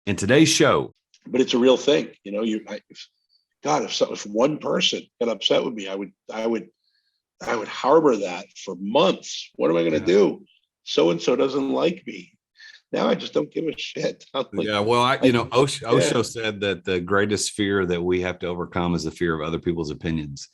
In today's show, but it's a real thing. If one person got upset with me, I would harbor that for months. What am I going to do? So-and-so doesn't like me. Now I just don't give a shit. Osho said that the greatest fear that we have to overcome is the fear of other people's opinions.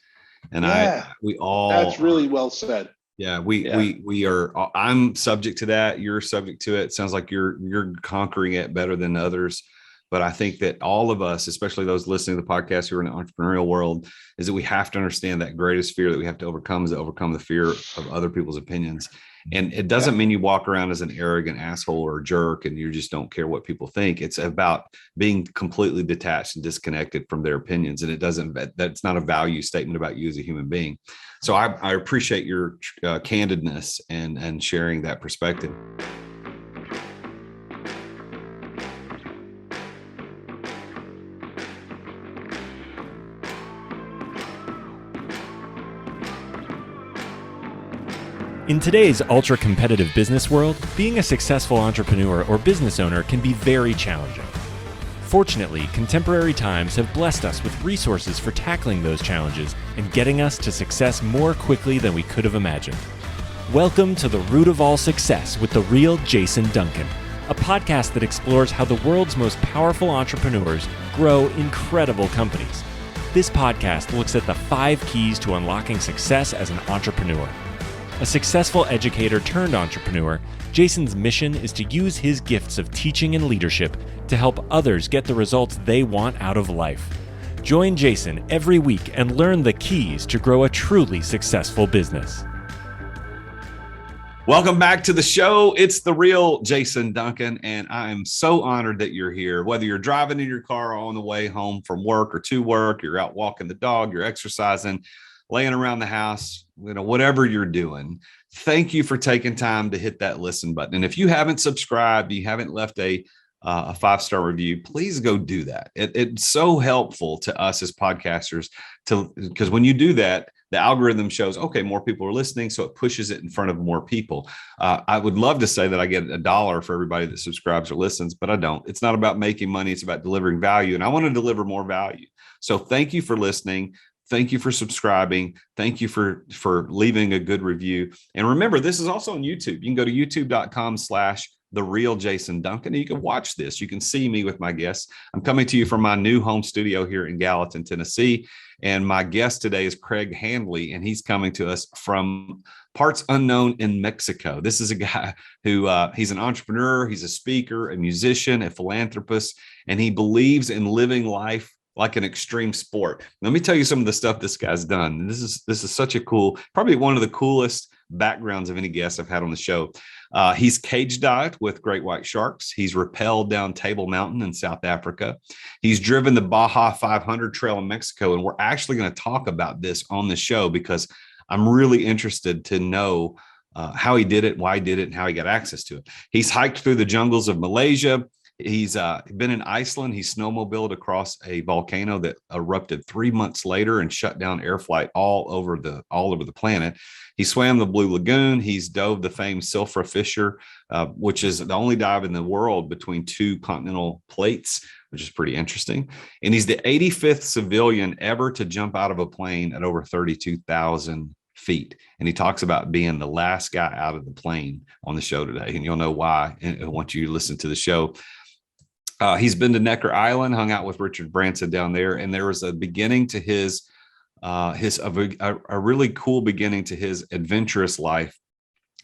And that's really well said. Yeah, we are. I'm subject to that. You're subject to it. Sounds like you're conquering it better than others. But I think that all of us, especially those listening to the podcast who are in the entrepreneurial world, is that we have to understand that greatest fear that we have to overcome is to overcome the fear of other people's opinions. And it doesn't mean you walk around as an arrogant asshole or a jerk and you just don't care what people think. It's about being completely detached and disconnected from their opinions. And that's not a value statement about you as a human being. So I appreciate your candidness and sharing that perspective. In today's ultra-competitive business world, being a successful entrepreneur or business owner can be very challenging. Fortunately, contemporary times have blessed us with resources for tackling those challenges and getting us to success more quickly than we could have imagined. Welcome to The Root of All Success with the real Jason Duncan, a podcast that explores how the world's most powerful entrepreneurs grow incredible companies. This podcast looks at the 5 keys to unlocking success as an entrepreneur. A successful educator turned entrepreneur, Jason's mission is to use his gifts of teaching and leadership to help others get the results they want out of life. Join Jason every week and learn the keys to grow a truly successful business. Welcome back to the show. It's the real Jason Duncan, and I'm so honored that you're here. Whether you're driving in your car on the way home from work or to work, you're out walking the dog, you're exercising, laying around the house, whatever you're doing, thank you for taking time to hit that listen button. And if you haven't subscribed, you haven't left a 5-star review, please go do that. It's so helpful to us as podcasters because when you do that, the algorithm shows, okay, more people are listening. So it pushes it in front of more people. I would love to say that I get $1 for everybody that subscribes or listens, but I don't. It's not about making money. It's about delivering value. And I want to deliver more value. So thank you for listening. Thank you for subscribing. Thank you for leaving a good review. And remember, this is also on YouTube. You can go to youtube.com/TheRealJasonDuncan. And you can watch this. You can see me with my guests. I'm coming to you from my new home studio here in Gallatin, Tennessee. And my guest today is Craig Handley, and he's coming to us from parts unknown in Mexico. This is a guy who he's an entrepreneur. He's a speaker, a musician, a philanthropist, and he believes in living life like an extreme sport. Let me tell you some of the stuff this guy's done. This is such a cool, probably one of the coolest backgrounds of any guest I've had on the show. He's cage dived with great white sharks. He's rappelled down Table Mountain in South Africa. He's driven the Baja 500 trail in Mexico. And we're actually going to talk about this on the show because I'm really interested to know how he did it, why he did it, and how he got access to it. He's hiked through the jungles of Malaysia. He's been in Iceland. He snowmobiled across a volcano that erupted 3 months later and shut down air flight all over the planet. He swam the Blue Lagoon. He's dove the famed Silfra Fissure, which is the only dive in the world between 2 continental plates, which is pretty interesting. And he's the 85th civilian ever to jump out of a plane at over 32,000 feet. And he talks about being the last guy out of the plane on the show today. And you'll know why once you listen to the show. He's been to Necker Island, hung out with Richard Branson down there, and there was a beginning to his really cool beginning to his adventurous life.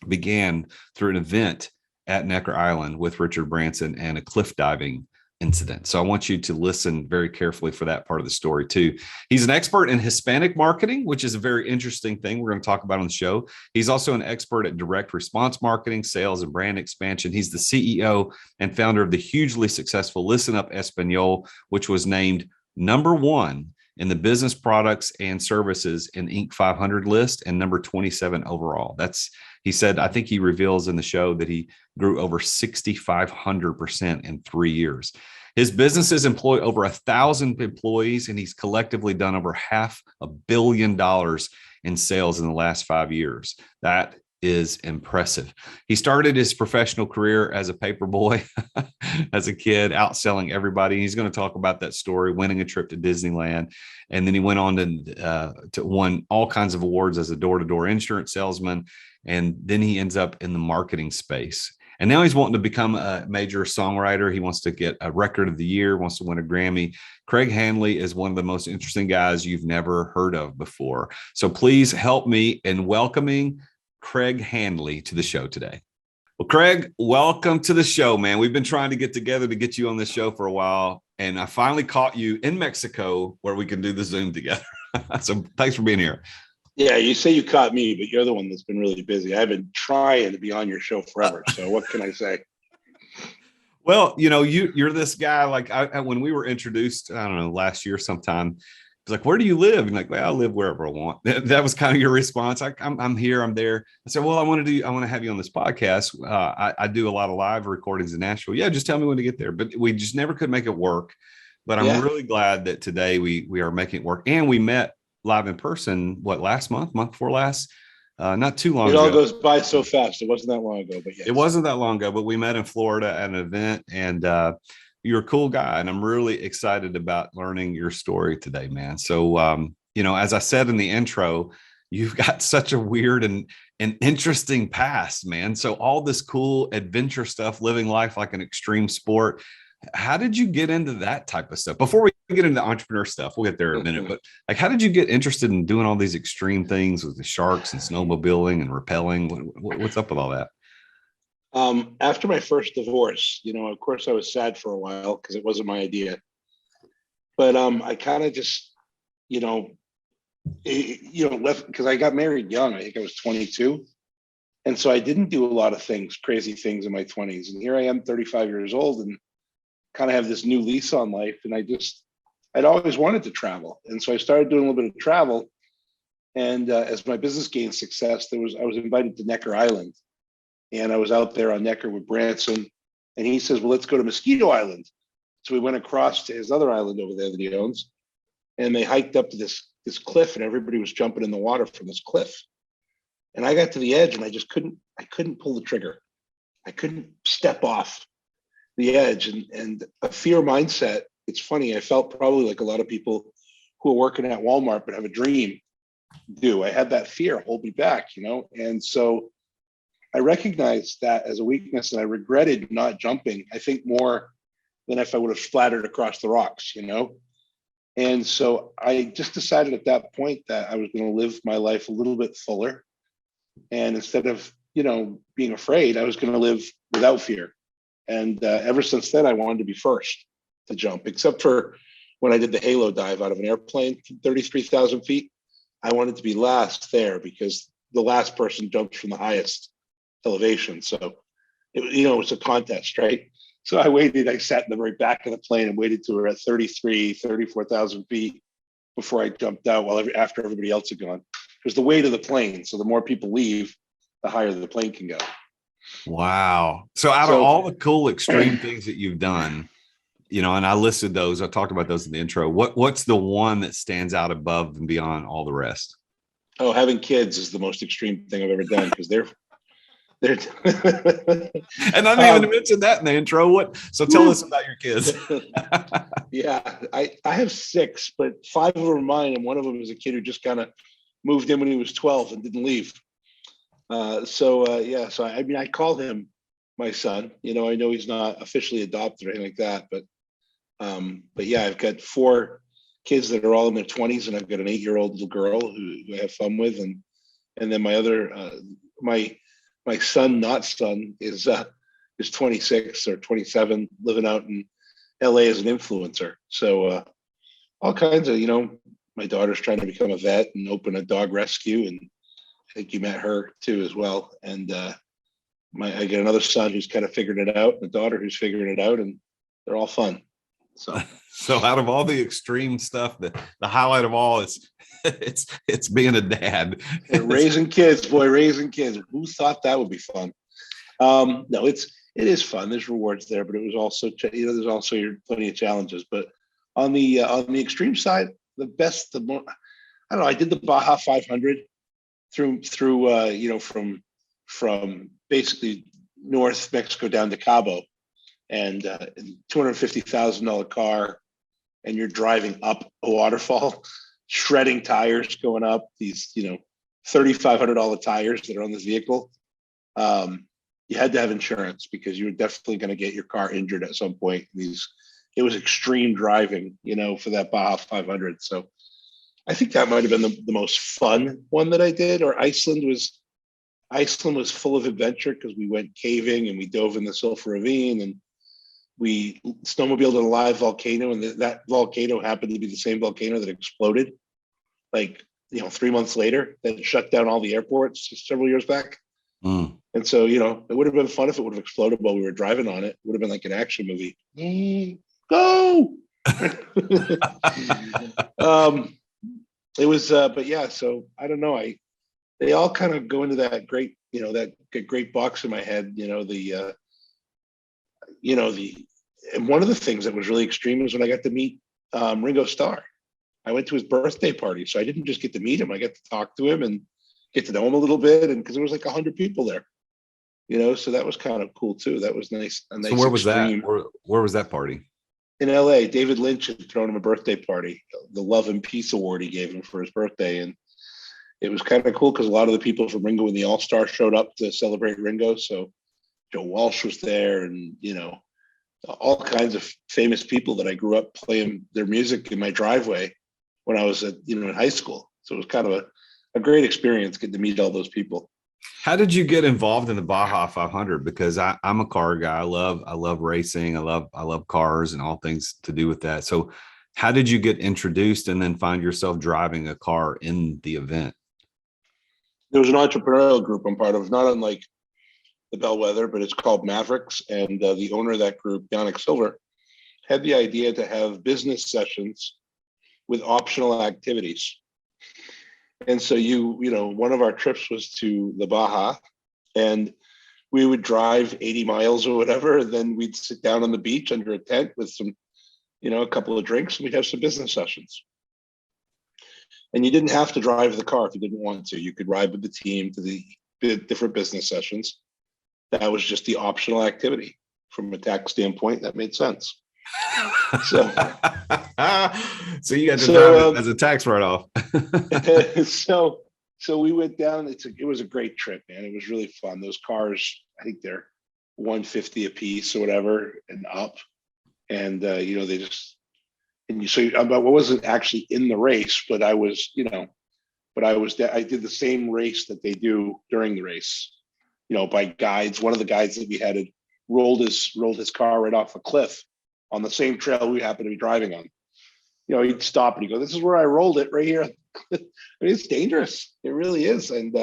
Began through an event at Necker Island with Richard Branson and a cliff diving incident. So I want you to listen very carefully for that part of the story too. He's an expert in Hispanic marketing, which is a very interesting thing we're going to talk about on the show. He's also an expert at direct response marketing, sales, and brand expansion. He's the CEO and founder of the hugely successful Listen Up Espanol, which was named #1 in the business products and services in Inc. 500 list and number 27 overall. He said, I think he reveals in the show that he grew over 6,500% in 3 years. His businesses employ over 1,000 employees, and he's collectively done over $500 million in sales in the last 5 years. That is impressive. He started his professional career as a paper boy as a kid, outselling everybody. He's going to talk about that story, winning a trip to Disneyland. And then he went on to won all kinds of awards as a door-to-door insurance salesman. And then he ends up in the marketing space. And now he's wanting to become a major songwriter. He wants to get a record of the year, wants to win a Grammy. Craig Handley is one of the most interesting guys you've never heard of before. So please help me in welcoming Craig Handley to the show today. Well, Craig, welcome to the show, man. We've been trying to get together to get you on this show for a while, and I finally caught you in Mexico where we can do the Zoom together. So thanks for being here. Yeah, you say you caught me, but you're the one that's been really busy. I've been trying to be on your show forever. So what can I say? Well, you're this guy, like when we were introduced, I don't know, last year sometime, it's like, where do you live? And like, well, I live wherever I want. That was kind of your response. I'm here, I'm there. I said, well, I want to have you on this podcast. I do a lot of live recordings in Nashville. Yeah, just tell me when to get there. But we just never could make it work. But I'm really glad that today we are making it work. And we met live in person, month before last, not too long ago. It all goes by so fast. It wasn't that long ago, but yes. It wasn't that long ago, but we met in Florida at an event, and you're a cool guy, and I'm really excited about learning your story today, man. So, as I said in the intro, you've got such a weird and interesting past, man. So all this cool adventure stuff, living life like an extreme sport. How did you get into that type of stuff? Before we get into entrepreneur stuff, we'll get there in a minute, but like, how did you get interested in doing all these extreme things with the sharks and snowmobiling and rappelling? What's up with all that? After my first divorce, of course I was sad for a while because it wasn't my idea, but I kind of just, left because I got married young. I think I was 22. And so I didn't do a lot of crazy things in my 20s. And here I am 35 years old and kind of have this new lease on life. And I'd always wanted to travel. And so I started doing a little bit of travel. And as my business gained success, I was invited to Necker Island. And I was out there on Necker with Branson. And he says, well, let's go to Mosquito Island. So we went across to his other island over there that he owns. And they hiked up to this cliff, and everybody was jumping in the water from this cliff. And I got to the edge and I couldn't pull the trigger. I couldn't step off the edge, and a fear mindset. It's funny. I felt probably like a lot of people who are working at Walmart but have a dream do. I had that fear hold me back, and so I recognized that as a weakness, and I regretted not jumping, I think, more than if I would have splattered across the rocks, And so I just decided at that point that I was going to live my life a little bit fuller. And instead of, being afraid, I was going to live without fear. And ever since then, I wanted to be first to jump, except for when I did the halo dive out of an airplane from 33,000 feet. I wanted to be last there because the last person jumped from the highest elevation. So, it was a contest, right? So I sat in the very back of the plane and waited till we were at 34,000 feet before I jumped out after everybody else had gone. Because the weight of the plane, so the more people leave, the higher the plane can go. Wow. So out of all the cool extreme things that you've done, and I listed those, I talked about those in the intro. What's the one that stands out above and beyond all the rest? Oh, having kids is the most extreme thing I've ever done because they're and I didn't even mention that in the intro. So tell us about your kids. Yeah, I have 6, but 5 of them are mine, and one of them is a kid who just kind of moved in when he was 12 and didn't leave. So I call him my son. I know he's not officially adopted or anything like that, but yeah, I've got 4 kids that are all in their 20s, and I've got an 8-year-old little girl who I have fun with, and then my other my son, not son, is 26 or 27, living out in LA as an influencer. So all kinds of, my daughter's trying to become a vet and open a dog rescue, and I think you met her too as well. And I get another son who's kind of figured it out, and a daughter who's figuring it out, and they're all fun. So out of all the extreme stuff, the highlight of all is it's being a dad. Raising kids. Who thought that would be fun? No, it is fun. There's rewards there, but it was also, there's also plenty of challenges. But on the extreme side, I don't know, I did the Baja 500 through from from basically North Mexico down to Cabo, and $250,000 car, and you're driving up a waterfall, shredding tires going up these, $3,500 tires that are on this vehicle. You had to have insurance because you were definitely going to get your car injured at some point. It was extreme driving, for that Baja 500. So I think that might have been the most fun one that I did. Or Iceland was full of adventure because we went caving and we dove in the Sulphur Ravine and we snowmobiled in a live volcano, and that volcano happened to be the same volcano that exploded 3 months later, that shut down all the airports several years back. And so, it would have been fun if it would have exploded while we were driving on it. It would have been like an action movie. Go! It was, but yeah, so I don't know. They all kind of go into that great, that great box in my head, and one of the things that was really extreme is when I got to meet Ringo Starr. I went to his birthday party, so I didn't just get to meet him. I got to talk to him and get to know him a little bit, and because there was like 100 people there, so that was kind of cool too. That was nice. So where was that? Where was that party? In LA. David Lynch had thrown him a birthday party, the Love and Peace Award he gave him for his birthday, and it was kind of cool because a lot of the people from Ringo and the All-Star showed up to celebrate Ringo. So Joe Walsh was there, and all kinds of famous people that I grew up playing their music in my driveway when I was in high school. So it was kind of a great experience getting to meet all those people. How did you get involved in the Baja 500? Because I'm a car guy. I love racing. I love cars and all things to do with that. So how did you get introduced and then find yourself driving a car in the event? There was an entrepreneurial group I'm part of, not unlike the Bellwether, but it's called Mavericks. And the owner of that group, Yannick Silver, had the idea to have business sessions with optional activities. And so one of our trips was to the Baja, and we would drive 80 miles or whatever, and then we'd sit down on the beach under a tent with some, a couple of drinks, and we'd have some business sessions. And you didn't have to drive the car if you didn't want to. You could ride with the team to the different business sessions. That was just the optional activity. From a tax standpoint, that made sense. So you got to drive it as a tax write-off. So we went down. It was a great trip, man. It was really fun. Those cars, I think they're $150 a piece or whatever and up. And they just, and so I wasn't actually in the race, but I was, I did the same race that they do during the race, by guides. One of the guides that we had rolled his car right off a cliff on the same trail we happened to be driving on. He'd stop and he'd go, "This is where I rolled it, right here." I mean, it's dangerous. It really is. And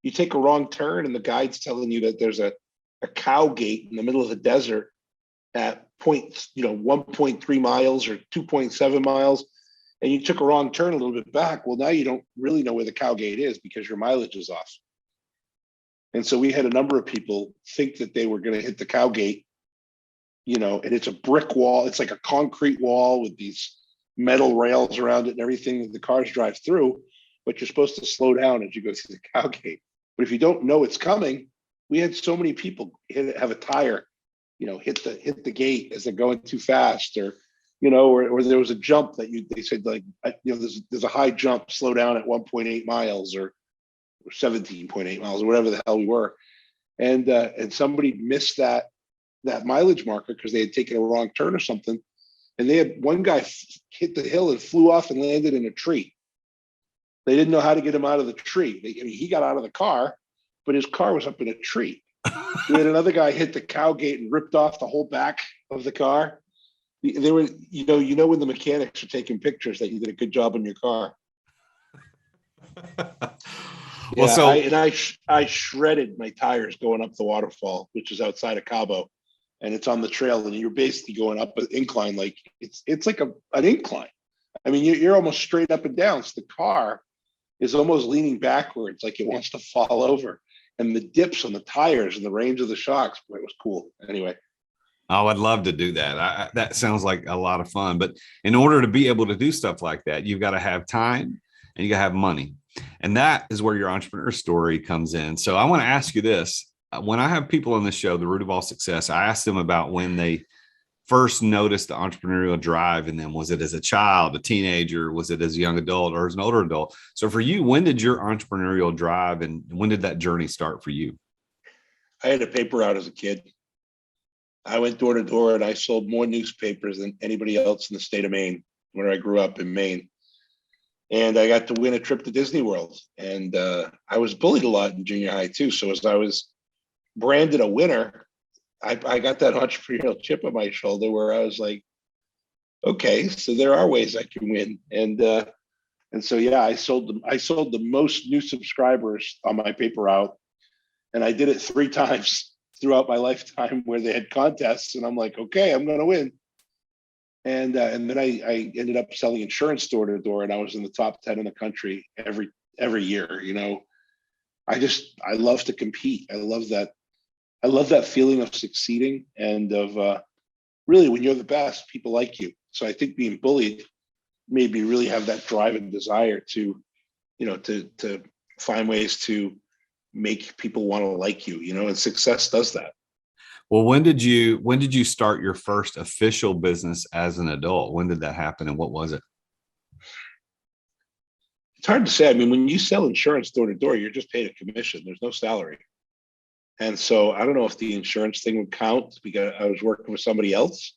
you take a wrong turn and the guide's telling you that there's a cow gate in the middle of the desert at 1.3 miles or 2.7 miles. And you took a wrong turn a little bit back. Well, now you don't really know where the cow gate is because your mileage is off. And so we had a number of people think that they were going to hit the cow gate, and it's a brick wall. It's like a concrete wall with these metal rails around it and everything that the cars drive through, but you're supposed to slow down as you go through the cow gate. But if you don't know it's coming, we had so many people have a tire, hit the gate as they're going too fast, or or there was a jump that they said there's a high jump, slow down at 1.8 miles or 17.8 miles or whatever the hell we were, and somebody missed that mileage marker because they had taken a wrong turn or something. And they had one guy hit the hill and flew off and landed in a tree. They didn't know how to get him out of the tree. He got out of the car, but his car was up in a tree. We had another guy hit the cow gate and ripped off the whole back of the car. They were, when the mechanics are taking pictures that you did a good job on your car. Well, yeah, I shredded my tires going up the waterfall, which is outside of Cabo. And it's on the trail, and you're basically going up an incline, like it's like an incline. I mean, you're almost straight up and down. So the car is almost leaning backwards, like it wants to fall over. And the dips on the tires and the range of the shocks, boy, it was cool. Anyway. Oh, I'd love to do that. That sounds like a lot of fun. But in order to be able to do stuff like that, you've got to have time and you got to have money. And that is where your entrepreneur story comes in. So I want to ask you this. When I have people on the show, the root of all success, I ask them about when they first noticed the entrepreneurial drive in them. Was it as a child, a teenager? Was it as a young adult or as an older adult? So for you, when did your entrepreneurial drive and when did that journey start for you? I had a paper route as a kid. I went door to door and I sold more newspapers than anybody else in the state of Maine, where I grew up in Maine. And I got to win a trip to Disney World. And I was bullied a lot in junior high too. So as I was branded a winner, I got that entrepreneurial chip on my shoulder where I was like, okay, so there are ways I can win. And so yeah, I sold the most new subscribers on my paper route. And I did it 3 times throughout my lifetime where they had contests. And I'm like, okay, I'm gonna win. And then I ended up selling insurance door to door, and I was in the top 10 in the country every year. You know, I love to compete. I love that feeling of succeeding and of really when you're the best, people like you. So I think being bullied made me really have that drive and desire to, you know, to find ways to make people want to like you, you know, and success does that. Well, when did you start your first official business as an adult? When did that happen and what was it? It's hard to say. I mean, when you sell insurance door to door, you're just paid a commission. There's no salary. And so I don't know if the insurance thing would count because I was working with somebody else.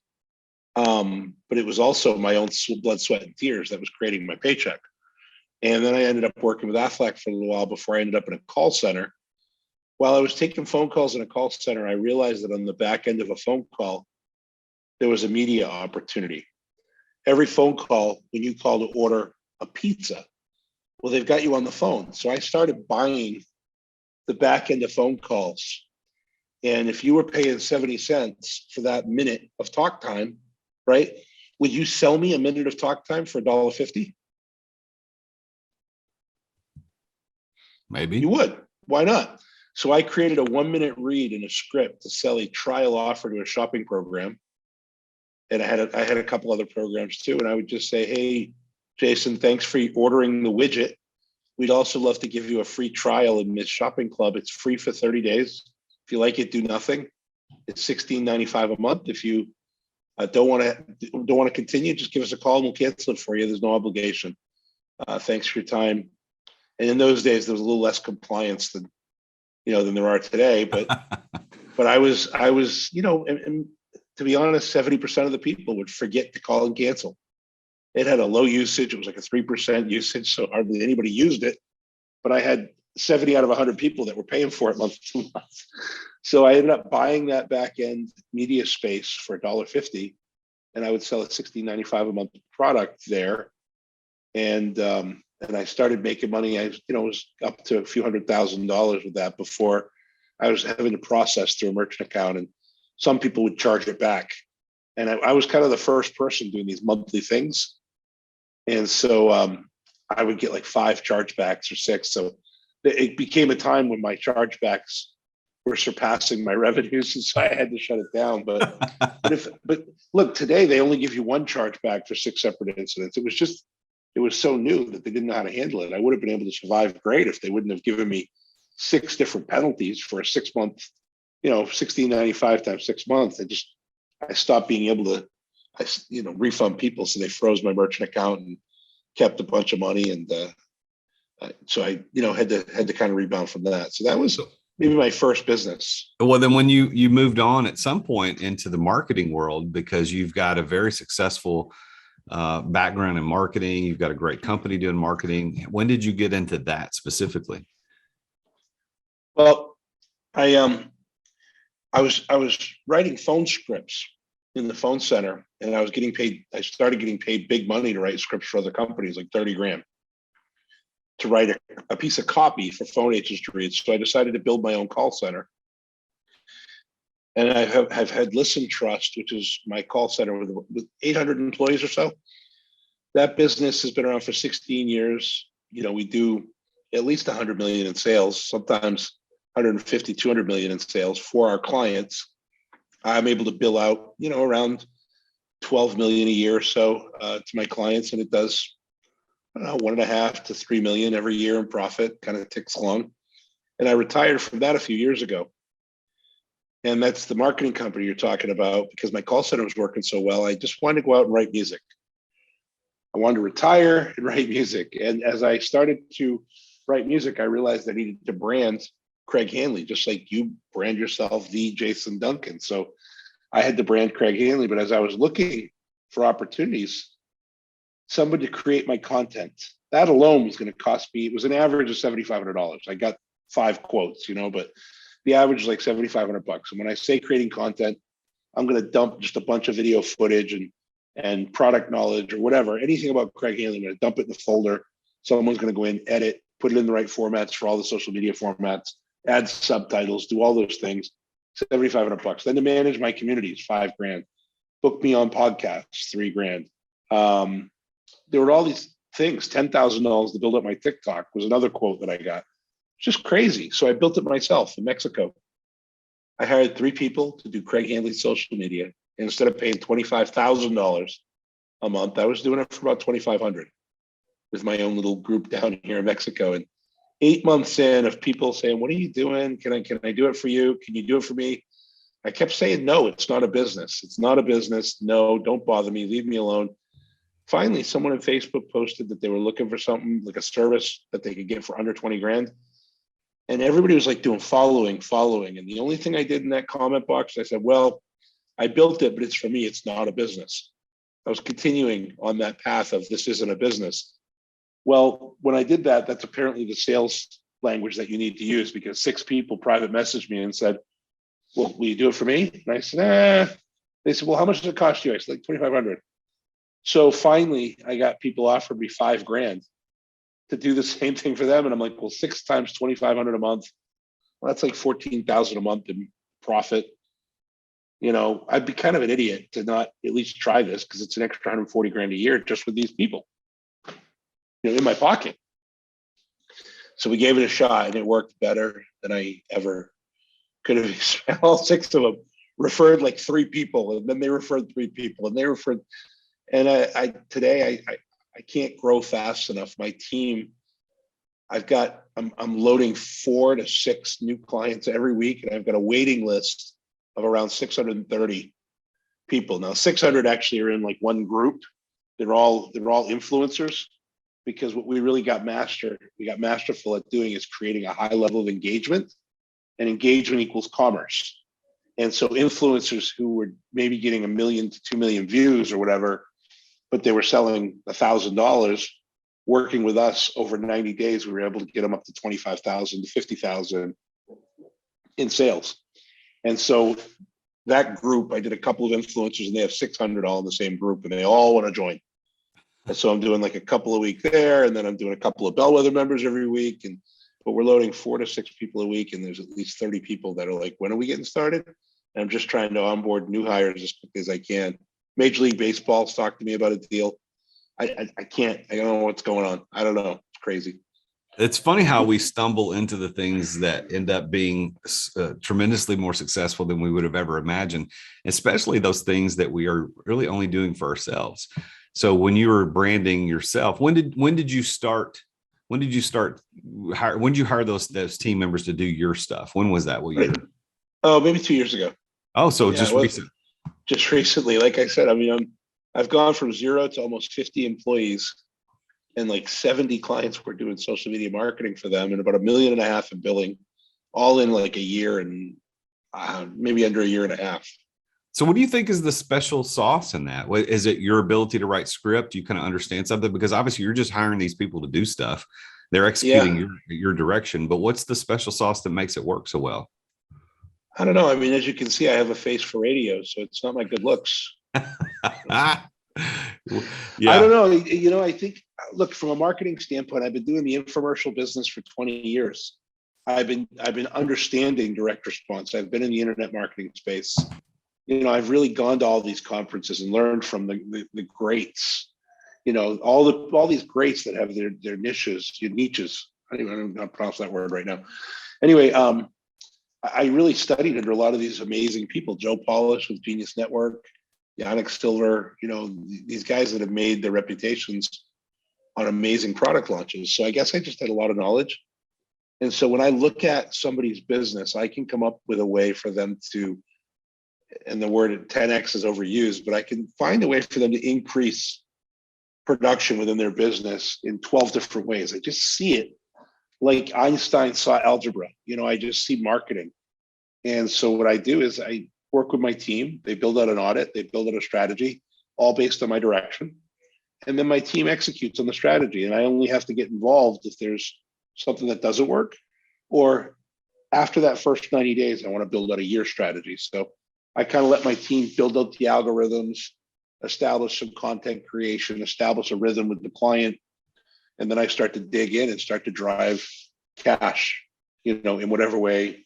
But it was also my own blood, sweat, and tears that was creating my paycheck. And then I ended up working with Aflac for a little while before I ended up in a call center. While I was taking phone calls in a call center, I realized that on the back end of a phone call, there was a media opportunity. Every phone call, when you call to order a pizza, well, they've got you on the phone. So I started buying the back end of phone calls. And if you were paying 70 cents for that minute of talk time, right? Would you sell me a minute of talk time for $1.50? Maybe you would. Why not? So I created a 1-minute read in a script to sell a trial offer to a shopping program. And I had a couple other programs too. And I would just say, hey, Jason, thanks for ordering the widget. We'd also love to give you a free trial in this shopping club. It's free for 30 days. If you like it, do nothing. It's $16.95 a month. If you don't want to continue, just give us a call and we'll cancel it for you. There's no obligation. Thanks for your time. And in those days, there was a little less compliance than there are today. But I was, and to be honest, 70% of the people would forget to call and cancel. It had a low usage. It was like a 3% usage, so hardly anybody used it. But I had 70 out of 100 people that were paying for it month to month. So I ended up buying that back end media space for $1.50, and I would sell a $16.95 a month product there. And I started making money. I was up to a few $100,000 with that before I was having to process through a merchant account, and some people would charge it back. And I was kind of the first person doing these monthly things. And so I would get like 5 chargebacks or 6. So it became a time when my chargebacks were surpassing my revenues. And so I had to shut it down. But look, today they only give you 1 chargeback for 6 separate incidents. It was so new that they didn't know how to handle it. I would have been able to survive great if they wouldn't have given me 6 different penalties for a 6-month, $16.95 times 6 months. I stopped being able to, refund people. So they froze my merchant account and kept a bunch of money. And so I, had to kind of rebound from that. So that was maybe my first business. Well, then when you moved on at some point into the marketing world, because you've got a very successful background in marketing, you've got a great company doing marketing. When did you get into that specifically? Well, I was writing phone scripts in the phone center, and I started getting paid big money to write scripts for other companies, like 30 grand to write a piece of copy for phone agents to read. So I decided to build my own call center. And I have had Listen Trust, which is my call center with 800 employees or so. That business has been around for 16 years. We do at least 100 million in sales, sometimes 150, 200 million in sales for our clients. I'm able to bill out, around 12 million a year or so to my clients. And it does I don't know, 1.5 to 3 million every year in profit, kind of ticks along. And I retired from that a few years ago. And that's the marketing company you're talking about, because my call center was working so well. I just wanted to go out and write music. I wanted to retire and write music. And as I started to write music, I realized I needed to brand Craig Handley, just like you brand yourself, the Jason Duncan. So I had to brand Craig Handley. But as I was looking for opportunities, somebody to create my content, that alone was going to cost me, it was an average of $7,500. I got 5 quotes, but the average is like $7,500. And when I say creating content, I'm going to dump just a bunch of video footage and product knowledge or whatever, anything about Craig Handley. I'm going to dump it in the folder. Someone's going to go in, edit, put it in the right formats for all the social media formats, add subtitles, do all those things. $7,500. Then to manage my communities, $5,000. Book me on podcasts, $3,000. There were all these things. $10,000 to build up my TikTok was another quote that I got. Just crazy. So I built it myself in Mexico. I hired 3 people to do Craig Handley's social media. And instead of paying $25,000 a month, I was doing it for about $2,500 with my own little group down here in Mexico. And 8 months in of people saying, "What are you doing? Can I do it for you? Can you do it for me?" I kept saying, "No, it's not a business. It's not a business. No, don't bother me. Leave me alone." Finally, someone on Facebook posted that they were looking for something like a service that they could get for under $20,000. And everybody was like doing following. And the only thing I did in that comment box, I said, "Well, I built it, but it's for me. It's not a business." I was continuing on that path of this isn't a business. Well, when I did that, that's apparently the sales language that you need to use, because 6 people private messaged me and said, "Well, will you do it for me?" And I said, They said, "Well, how much does it cost you?" I said, "Like $2,500. So finally, I got people offering me $5,000 to do the same thing for them. And I'm like, well, 6 times $2,500 a month, well, that's like $14,000 a month in profit. I'd be kind of an idiot to not at least try this, because it's an extra $140,000 a year just with these people, in my pocket. So we gave it a shot, and it worked better than I ever could have expected. All 6 of them referred like 3 people, and then they referred 3 people, and they referred. And today I can't grow fast enough. My team, I'm loading 4 to 6 new clients every week, and I've got a waiting list of around 630 people. Now 600 actually are in like one group. They're all influencers, because what we really got masterful at doing is creating a high level of engagement, and engagement equals commerce. And so influencers who were maybe getting 1 million to 2 million views or whatever, but they were selling $1,000, working with us over 90 days, we were able to get them up to 25,000 to 50,000 in sales. And so that group, I did a couple of influencers, and they have 600 all in the same group, and they all want to join. And so I'm doing like a couple a week there, and then I'm doing a couple of Bellwether members every week. But we're loading 4 to 6 people a week, and there's at least 30 people that are like, "When are we getting started?" And I'm just trying to onboard new hires as quickly as I can. Major League Baseball's talked to me about a deal. I don't know what's going on. I don't know. It's crazy. It's funny how we stumble into the things that end up being tremendously more successful than we would have ever imagined, especially those things that we are really only doing for ourselves. So when you were branding yourself, when did you start? When did you hire those team members to do your stuff? When was that? What year? Oh, maybe 2 years ago. Oh, so yeah, just recent. Just recently, like I said, I've gone from 0 to almost 50 employees, and like 70 clients were doing social media marketing for them, and about $1.5 million in billing, all in like a year and maybe under a year and a half. So what do you think is the special sauce in that? Is it your ability to write script? You kind of understand something, because obviously you're just hiring these people to do stuff. They're executing your direction, but what's the special sauce that makes it work so well? I don't know. As you can see, I have a face for radio, so it's not my good looks. Yeah. I don't know. I think, look, from a marketing standpoint, I've been doing the infomercial business for 20 years. I've been understanding direct response. I've been in the internet marketing space. I've really gone to all these conferences and learned from the greats. All these greats that have their niches. I don't know how to pronounce that word right now. Anyway, I really studied under a lot of these amazing people. Joe Polish with Genius Network, Yannick Silver, these guys that have made their reputations on amazing product launches. So I guess I just had a lot of knowledge. And so when I look at somebody's business, I can come up with a way for them to, and the word 10x is overused, but I can find a way for them to increase production within their business in 12 different ways. I just see it like Einstein saw algebra. I just see marketing. And so what I do is I work with my team. They build out an audit, they build out a strategy, all based on my direction. And then my team executes on the strategy. And I only have to get involved if there's something that doesn't work, or after that first 90 days, I want to build out a year strategy. So I kind of let my team build out the algorithms, establish some content creation, establish a rhythm with the client. And then I start to dig in and start to drive cash, in whatever way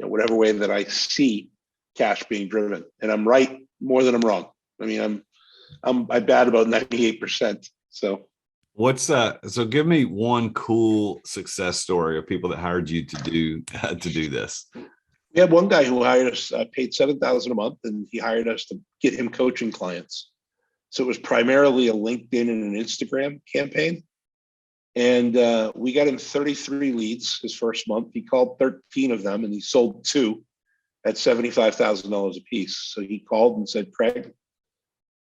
that I see cash being driven. And I'm right more than I'm wrong. I mean, I'm bad about 98%. So so give me one cool success story of people that hired you to do this. We had one guy who hired us, paid $7,000 a month, and he hired us to get him coaching clients. So it was primarily a LinkedIn and an Instagram campaign. And we got him 33 leads his first month. He called 13 of them and he sold 2 at $75,000 a piece. So he called and said, Craig,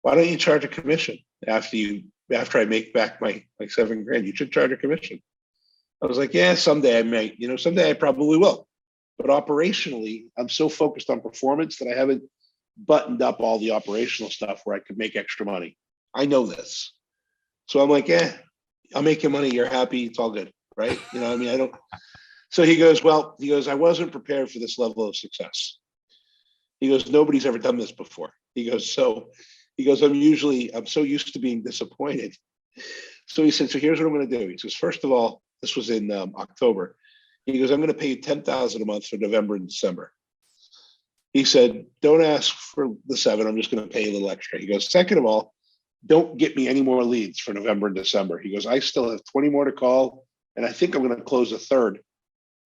why don't you charge a commission after I make back my $7,000? You should charge a commission. I was like, yeah, someday I may, someday I probably will. But operationally, I'm so focused on performance that I haven't buttoned up all the operational stuff where I could make extra money. I know this. So I'm like, I'm making money. You're happy. It's all good. Right. I don't. So he goes, I wasn't prepared for this level of success. He goes, nobody's ever done this before. He goes, I'm so used to being disappointed. So he said, so here's what I'm going to do. He says, first of all, this was in October. He goes, I'm going to pay you $10,000 a month for November and December. He said, don't ask for the 7. I'm just going to pay you a little extra. He goes, second of all, don't get me any more leads for November and December. He goes, I still have 20 more to call. And I think I'm going to close a third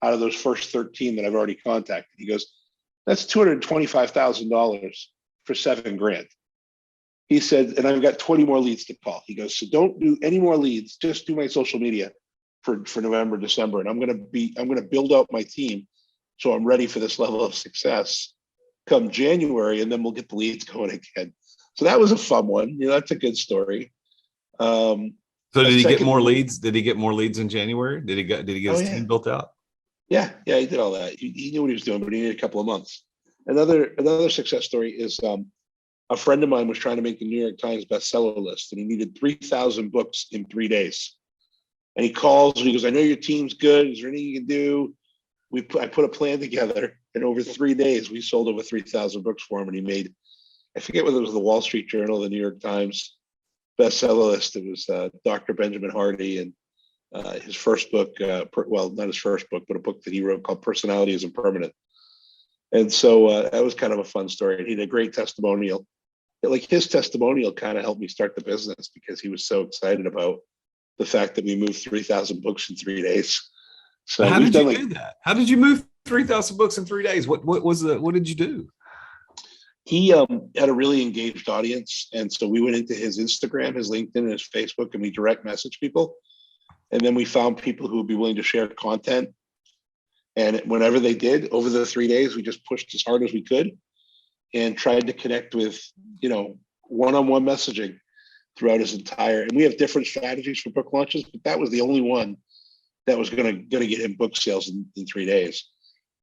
out of those first 13 that I've already contacted. He goes, that's $225,000 for $7,000. He said, and I've got 20 more leads to call. He goes, so don't do any more leads. Just do my social media for November, December. And I'm going to build out my team so I'm ready for this level of success come January, and then we'll get the leads going again. So that was a fun one. That's a good story. So did he get more leads? Did he get more leads in January? Did he get his team built out? Yeah, he did all that. He knew what he was doing, but he needed a couple of months. Another success story is a friend of mine was trying to make the New York Times bestseller list, and he needed 3,000 books in 3 days. And he calls and he goes, I know your team's good. Is there anything you can do? I put a plan together, and over 3 days, we sold over 3,000 books for him. And he made, I forget whether it was the Wall Street Journal, the New York Times bestseller list. It was Dr. Benjamin Hardy and his first book, not his first book, but a book that he wrote called Personality Isn't Permanent. And so that was kind of a fun story. And he did a great testimonial. Like his testimonial kind of helped me start the business because he was so excited about the fact that we moved 3,000 books in 3 days. So how did you do that? How did you move 3,000 books in 3 days? What did you do? He had a really engaged audience. And so we went into his Instagram, his LinkedIn, and his Facebook, and we direct message people. And then we found people who would be willing to share content. And whenever they did, over the 3 days, we just pushed as hard as we could and tried to connect with, one-on-one messaging throughout his entire. And we have different strategies for book launches, but that was the only one that was going to get him book sales in 3 days.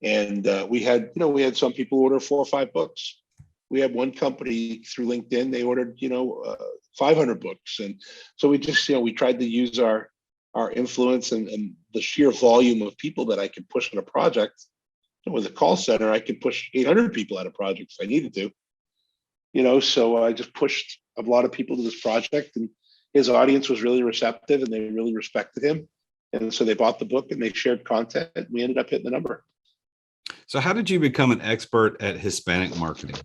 And we had some people order 4 or 5 books. We had one company through LinkedIn, they ordered, 500 books. And so we just, we tried to use our influence and the sheer volume of people that I could push in a project. With a call center, I could push 800 people at a project if I needed to. So I just pushed a lot of people to this project, and his audience was really receptive and they really respected him. And so they bought the book and they shared content. And we ended up hitting the number. So how did you become an expert at Hispanic marketing?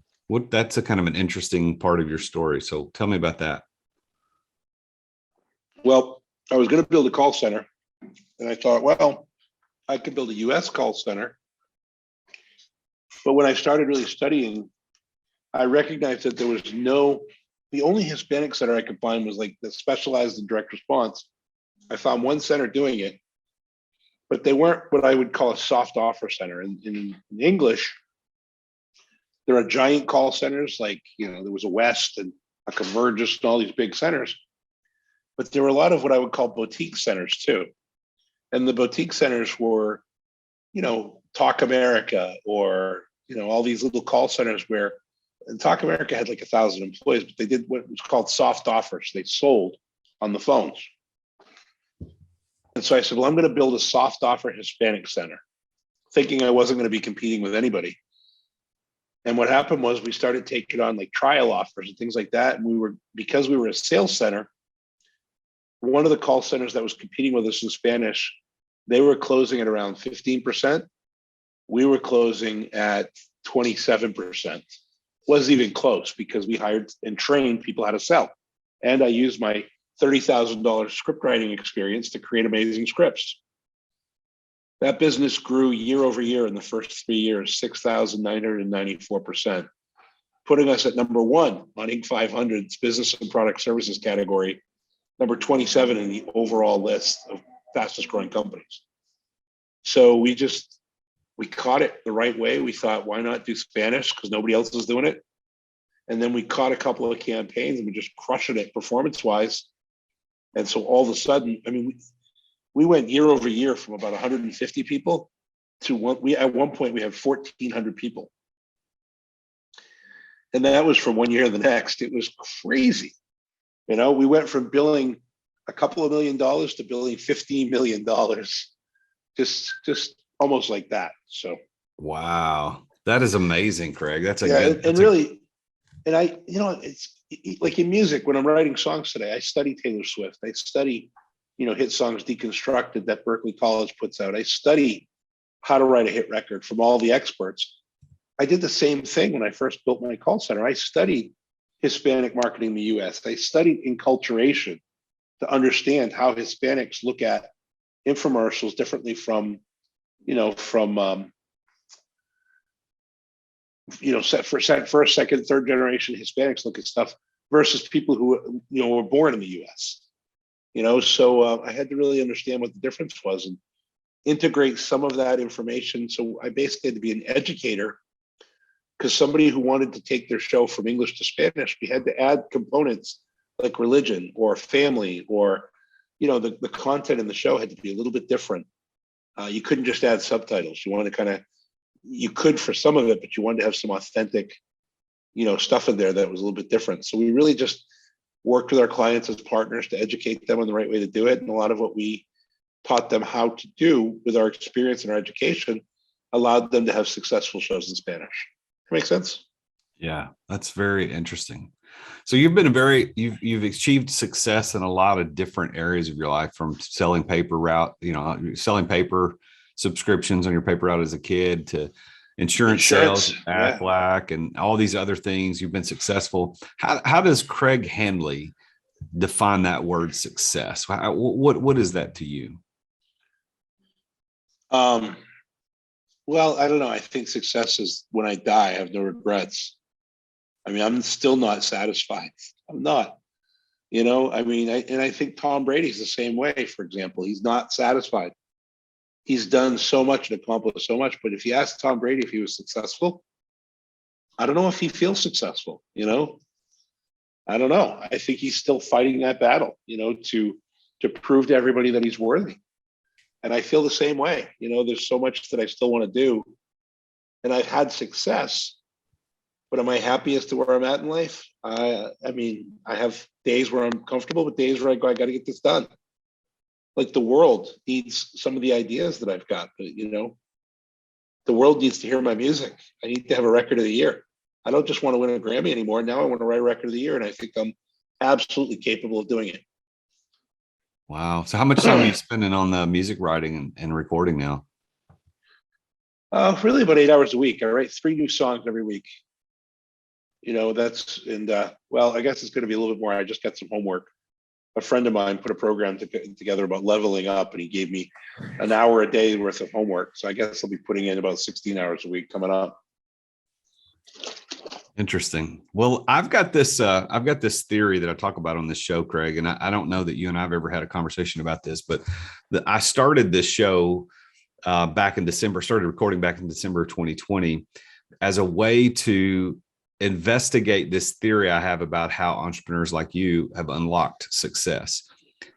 That's a kind of an interesting part of your story. So tell me about that. Well, I was going to build a call center, and I thought, well, I could build a US call center. But when I started really studying, I recognized that there was the only Hispanic center I could find was like that specialized in direct response I found one center doing it, but they weren't what I would call a soft offer center. In English, there are giant call centers like, there was a West and a Convergys and all these big centers, but there were a lot of what I would call boutique centers too. And the boutique centers were, Talk America or, all these little call centers where, and Talk America had like 1,000 employees, but they did what was called soft offers. They sold on the phones. And so I said, well, I'm going to build a soft offer Hispanic center, thinking I wasn't going to be competing with anybody. And what happened was we started taking on like trial offers and things like that. And because we were a sales center, one of the call centers that was competing with us in Spanish, they were closing at around 15%. We were closing at 27%. Wasn't even close because we hired and trained people how to sell. And I used my $30,000 script writing experience to create amazing scripts. That business grew year over year in the first 3 years, 6,994%, putting us at number one on Inc. 500's business and product services category, number 27 in the overall list of fastest growing companies. So we caught it the right way. We thought, why not do Spanish? Because nobody else is doing it. And then we caught a couple of campaigns and we just crushed it performance-wise. And so all of a sudden, we went year over year from about 150 people to at one point we had 1,400 people. And that was from one year to the next. It was crazy. We went from billing a couple of $1 million to billing $15 million, just almost like that. So, wow, that is amazing, Craig. That's it's like in music, when I'm writing songs today, I study Taylor Swift. I study, hit songs deconstructed that Berklee College puts out. I study how to write a hit record from all the experts. I did the same thing when I first built my call center. I studied Hispanic marketing in the US. I studied enculturation to understand how Hispanics look at infomercials differently from first, second, third generation Hispanics look at stuff versus people who, were born in the US. So I had to really understand what the difference was and integrate some of that information. So I basically had to be an educator, because somebody who wanted to take their show from English to Spanish, we had to add components like religion or family or, the content in the show had to be a little bit different. You couldn't just add subtitles. You wanted to you could for some of it, but you wanted to have some authentic, stuff in there that was a little bit different. So we really just worked with our clients as partners to educate them on the right way to do it. And a lot of what we taught them how to do with our experience and our education allowed them to have successful shows in Spanish. That makes sense? Yeah, that's very interesting. So you've you've achieved success in a lot of different areas of your life, from selling paper selling paper subscriptions on your paper route as a kid to insurance sales, Aflac, and all these other things. You've been successful. How does Craig Handley define that word success? What is that to you? Well, I don't know. I think success is when I die, I have no regrets. I'm still not satisfied. I'm not, I think Tom Brady's the same way, for example. He's not satisfied. He's done so much and accomplished so much. But if you ask Tom Brady if he was successful, I don't know if he feels successful, I don't know. I think he's still fighting that battle, to prove to everybody that he's worthy. And I feel the same way. There's so much that I still want to do. And I've had success, but am I happy as to where I'm at in life? I have days where I'm comfortable, but days where I got to get this done. Like the world needs some of the ideas that I've got, but the world needs to hear my music. I need to have a record of the year. I don't just want to win a Grammy anymore. Now I want to write a record of the year. And I think I'm absolutely capable of doing it. Wow. So how much time are you spending on the music writing and recording now? Really about 8 hours a week. I write 3 new songs every week. I guess it's going to be a little bit more. I just got some homework. A friend of mine put a program together about leveling up, and he gave me an hour a day worth of homework. So I guess I'll be putting in about 16 hours a week coming up. Interesting. Well, I've got this theory that I talk about on this show, Craig, and I don't know that you and I've ever had a conversation about this, but I started this show back in December, started recording back in December of 2020 as a way to investigate this theory I have about how entrepreneurs like you have unlocked success.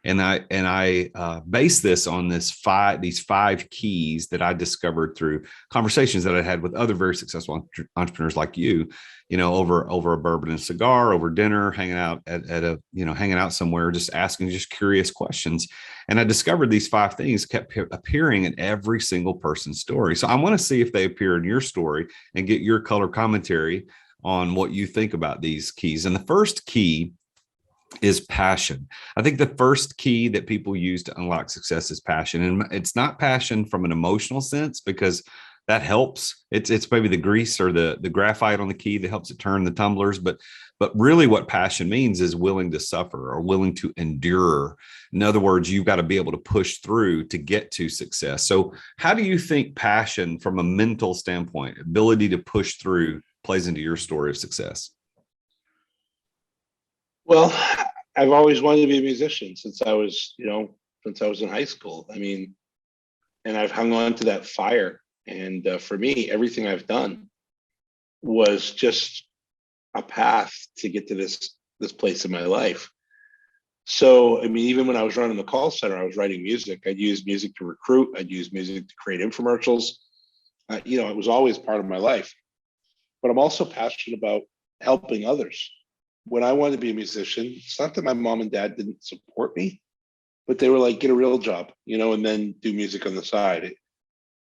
And I base this on these five keys that I discovered through conversations that I had with other very successful entrepreneurs like you know, over a bourbon and cigar, over dinner, hanging out hanging out somewhere, just asking just curious questions. And I discovered these five things kept appearing in every single person's story. So I want to see if they appear in your story and get your color commentary on what you think about these keys. And the first key is passion. I think the first key that people use to unlock success is passion. And it's not passion from an emotional sense, because that helps. It's maybe the grease or the graphite on the key that helps it turn the tumblers. But really what passion means is willing to suffer or willing to endure. In other words, you've got to be able to push through to get to success. So how do you think passion from a mental standpoint, ability to push through, plays into your story of success? Well, I've always wanted to be a musician since I was, since I was in high school. I mean, and I've hung on to that fire. And for me, everything I've done was just a path to get to this place in my life. So, I mean, even when I was running the call center, I was writing music. I'd use music to recruit. I'd use music to create infomercials. It was always part of my life. But I'm also passionate about helping others. When I wanted to be a musician, it's not that my mom and dad didn't support me, but they were like, get a real job, and then do music on the side.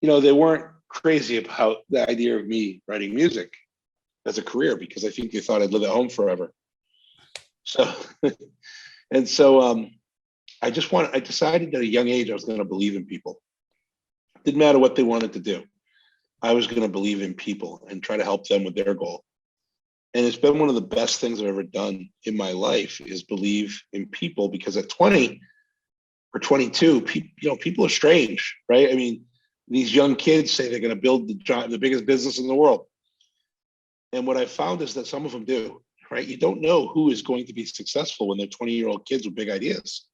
They weren't crazy about the idea of me writing music as a career, because I think they thought I'd live at home forever. So, I decided at a young age, I was going to believe in people. Didn't matter what they wanted to do. I was going to believe in people and try to help them with their goal. And it's been one of the best things I've ever done in my life, is believe in people, because at 20 or 22, people are strange, right? I mean, these young kids say they're going to build the biggest business in the world. And what I found is that some of them do, right? You don't know who is going to be successful when they're 20-year-old kids with big ideas.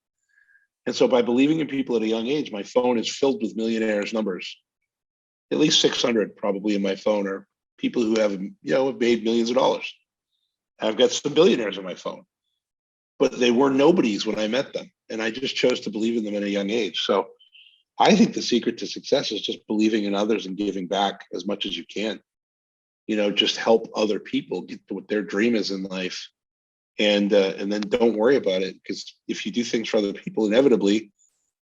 And so by believing in people at a young age, my phone is filled with millionaires' numbers. At least 600 probably in my phone are people who have made millions of dollars. I've got some billionaires on my phone, but they were nobodies when I met them. And I just chose to believe in them at a young age. So I think the secret to success is just believing in others and giving back as much as you can. Just help other people get to what their dream is in life. And then don't worry about it, because if you do things for other people, inevitably,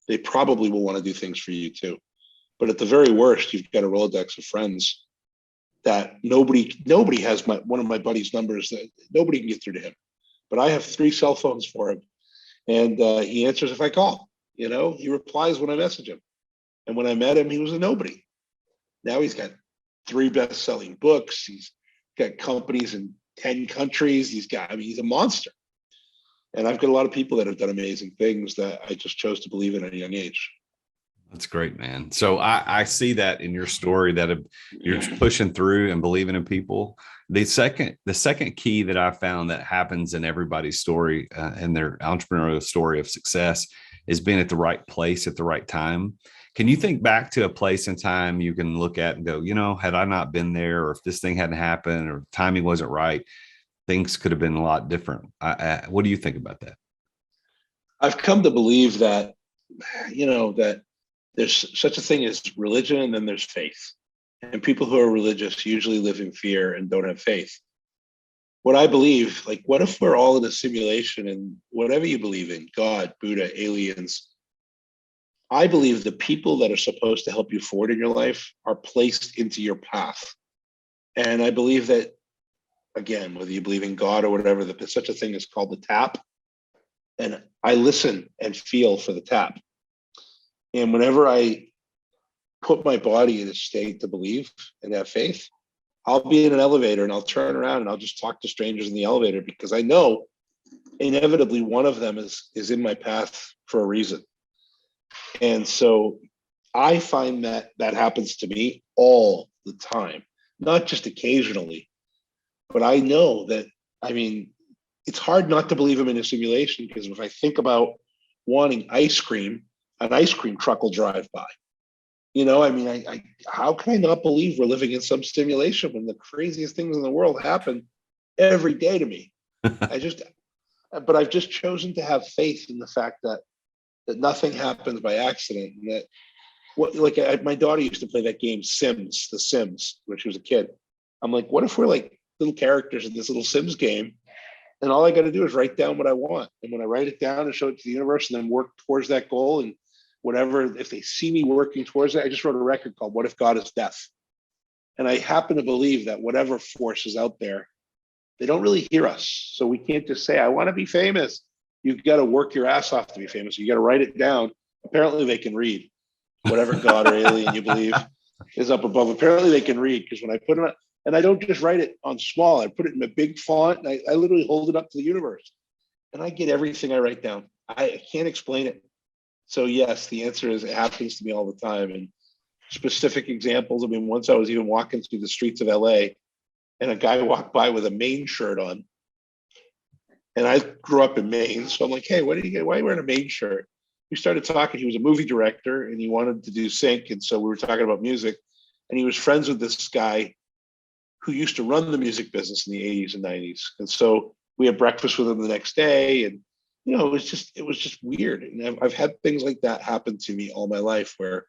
they probably will want to do things for you too. But at the very worst, you've got a Rolodex of friends that nobody has one of my buddy's numbers, that nobody can get through to him. But I have 3 cell phones for him, and he answers if I call. He replies when I message him. And when I met him, he was a nobody. Now he's got 3 best-selling books. He's got companies in 10 countries. He's a monster. And I've got a lot of people that have done amazing things that I just chose to believe in at a young age. That's great, man. So I see that in your story, that you're pushing through and believing in people. The second key that I found that happens in everybody's story, in their entrepreneurial story of success, is being at the right place at the right time. Can you think back to a place and time you can look at and go, had I not been there, or if this thing hadn't happened, or timing wasn't right, things could have been a lot different? What do you think about that? I've come to believe that, that there's such a thing as religion, and then there's faith. And people who are religious usually live in fear and don't have faith. What I believe, like, what if we're all in a simulation, and whatever you believe in, God, Buddha, aliens, I believe the people that are supposed to help you forward in your life are placed into your path. And I believe that, again, whether you believe in God or whatever, that there's such a thing as called the tap. And I listen and feel for the tap. And whenever I put my body in a state to believe and have faith, I'll be in an elevator and I'll turn around and I'll just talk to strangers in the elevator, because I know inevitably one of them is in my path for a reason. And so I find that happens to me all the time, not just occasionally, But I know that, I mean, it's hard not to believe I'm in a simulation, because if I think about wanting ice cream, an ice cream truck will drive by. I mean, I how can I not believe we're living in some simulation when the craziest things in the world happen every day to me? I just, but I've just chosen to have faith in the fact that nothing happens by accident, and that my daughter used to play that game The Sims, when she was a kid. I'm like, what if we're like little characters in this little Sims game, and all I got to do is write down what I want, and when I write it down and show it to the universe, and then work towards that goal, and whatever, if they see me working towards it. I just wrote a record called "What If God Is Deaf," and I happen to believe that whatever force is out there, they don't really hear us, so we can't just say, "I want to be famous." You've got to work your ass off to be famous. You got to write it down. Apparently, they can read. Whatever God or alien you believe is up above. Apparently they can read, because when I put it on, and I don't just write it on small, I put it in a big font, and I literally hold it up to the universe, and I get everything I write down. I can't explain it. So yes, the answer is it happens to me all the time. And specific examples, I mean, once I was even walking through the streets of LA, and a guy walked by with a Maine shirt on. And I grew up in Maine, so I'm like, hey, why are you wearing a Maine shirt? We started talking. He was a movie director, and he wanted to do sync. And so we were talking about music, and he was friends with this guy who used to run the music business in the 80s and 90s. And so we had breakfast with him the next day. And, it was just weird. And I've had things like that happen to me all my life, where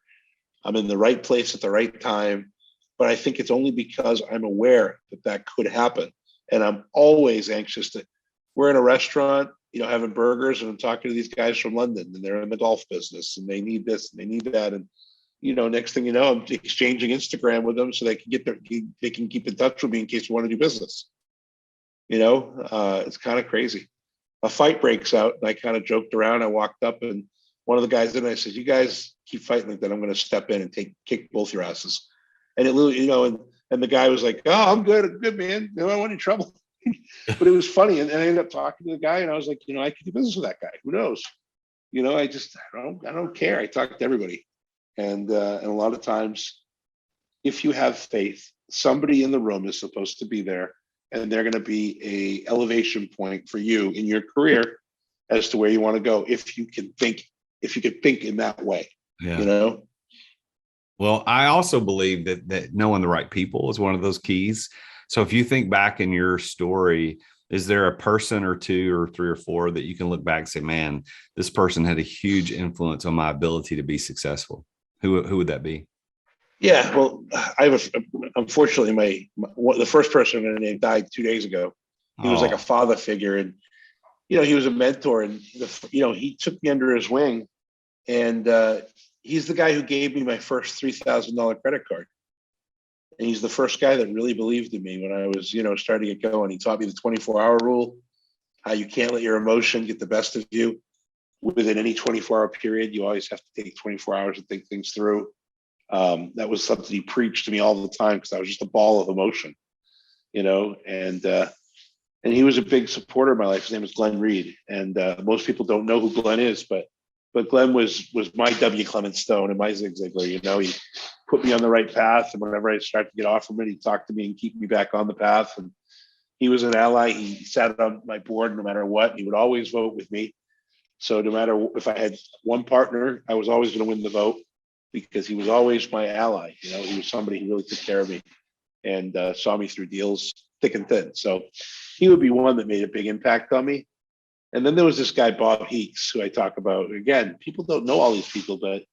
I'm in the right place at the right time. But I think it's only because I'm aware that could happen. And I'm always anxious we're in a restaurant, having burgers, and I'm talking to these guys from London, and they're in the golf business, and they need this and they need that. And, next thing you know, I'm exchanging Instagram with them so they can keep in touch with me in case we want to do business. It's kind of crazy. A fight breaks out, and I kind of joked around. I walked up, and one of the guys in, I said, "You guys keep fighting like that, I'm going to step in and kick both your asses." And it literally, and the guy was like, "Oh, I'm good, man. I don't want any trouble." But it was funny, and I ended up talking to the guy, and I was like, I could do business with that guy. Who knows? I don't care. I talk to everybody, and a lot of times, if you have faith, somebody in the room is supposed to be there, and they're going to be a elevation point for you in your career as to where you want to go. If you can think in that way, Yeah. Well, I also believe that knowing the right people is one of those keys. So if you think back in your story, is there a person or two or three or four that you can look back and say, man, this person had a huge influence on my ability to be successful? Who would that be? Yeah, well, unfortunately, the first person I named died 2 days ago. He was like a father figure, and he was a mentor, and he took me under his wing, and he's the guy who gave me my first $3,000 credit card. And he's the first guy that really believed in me when I was, starting to get going. He taught me the 24-hour rule, how you can't let your emotion get the best of you. Within any 24-hour period, you always have to take 24 hours to think things through. That was something he preached to me all the time, because I was just a ball of emotion, and he was a big supporter of my life. His name is Glenn Reed. And most people don't know who Glenn is, but Glenn was my W. Clement Stone and my Zig Ziglar. He put me on the right path, and whenever I started to get off from it, he'd talk to me and keep me back on the path. And he was an ally. He sat on my board no matter what. He would always vote with me. So no matter if I had one partner, I was always going to win the vote, because he was always my ally. He was somebody who really took care of me and saw me through deals thick and thin. So he would be one that made a big impact on me. And then there was this guy, Bob Heeks, who I talk about. Again, people don't know all these people, but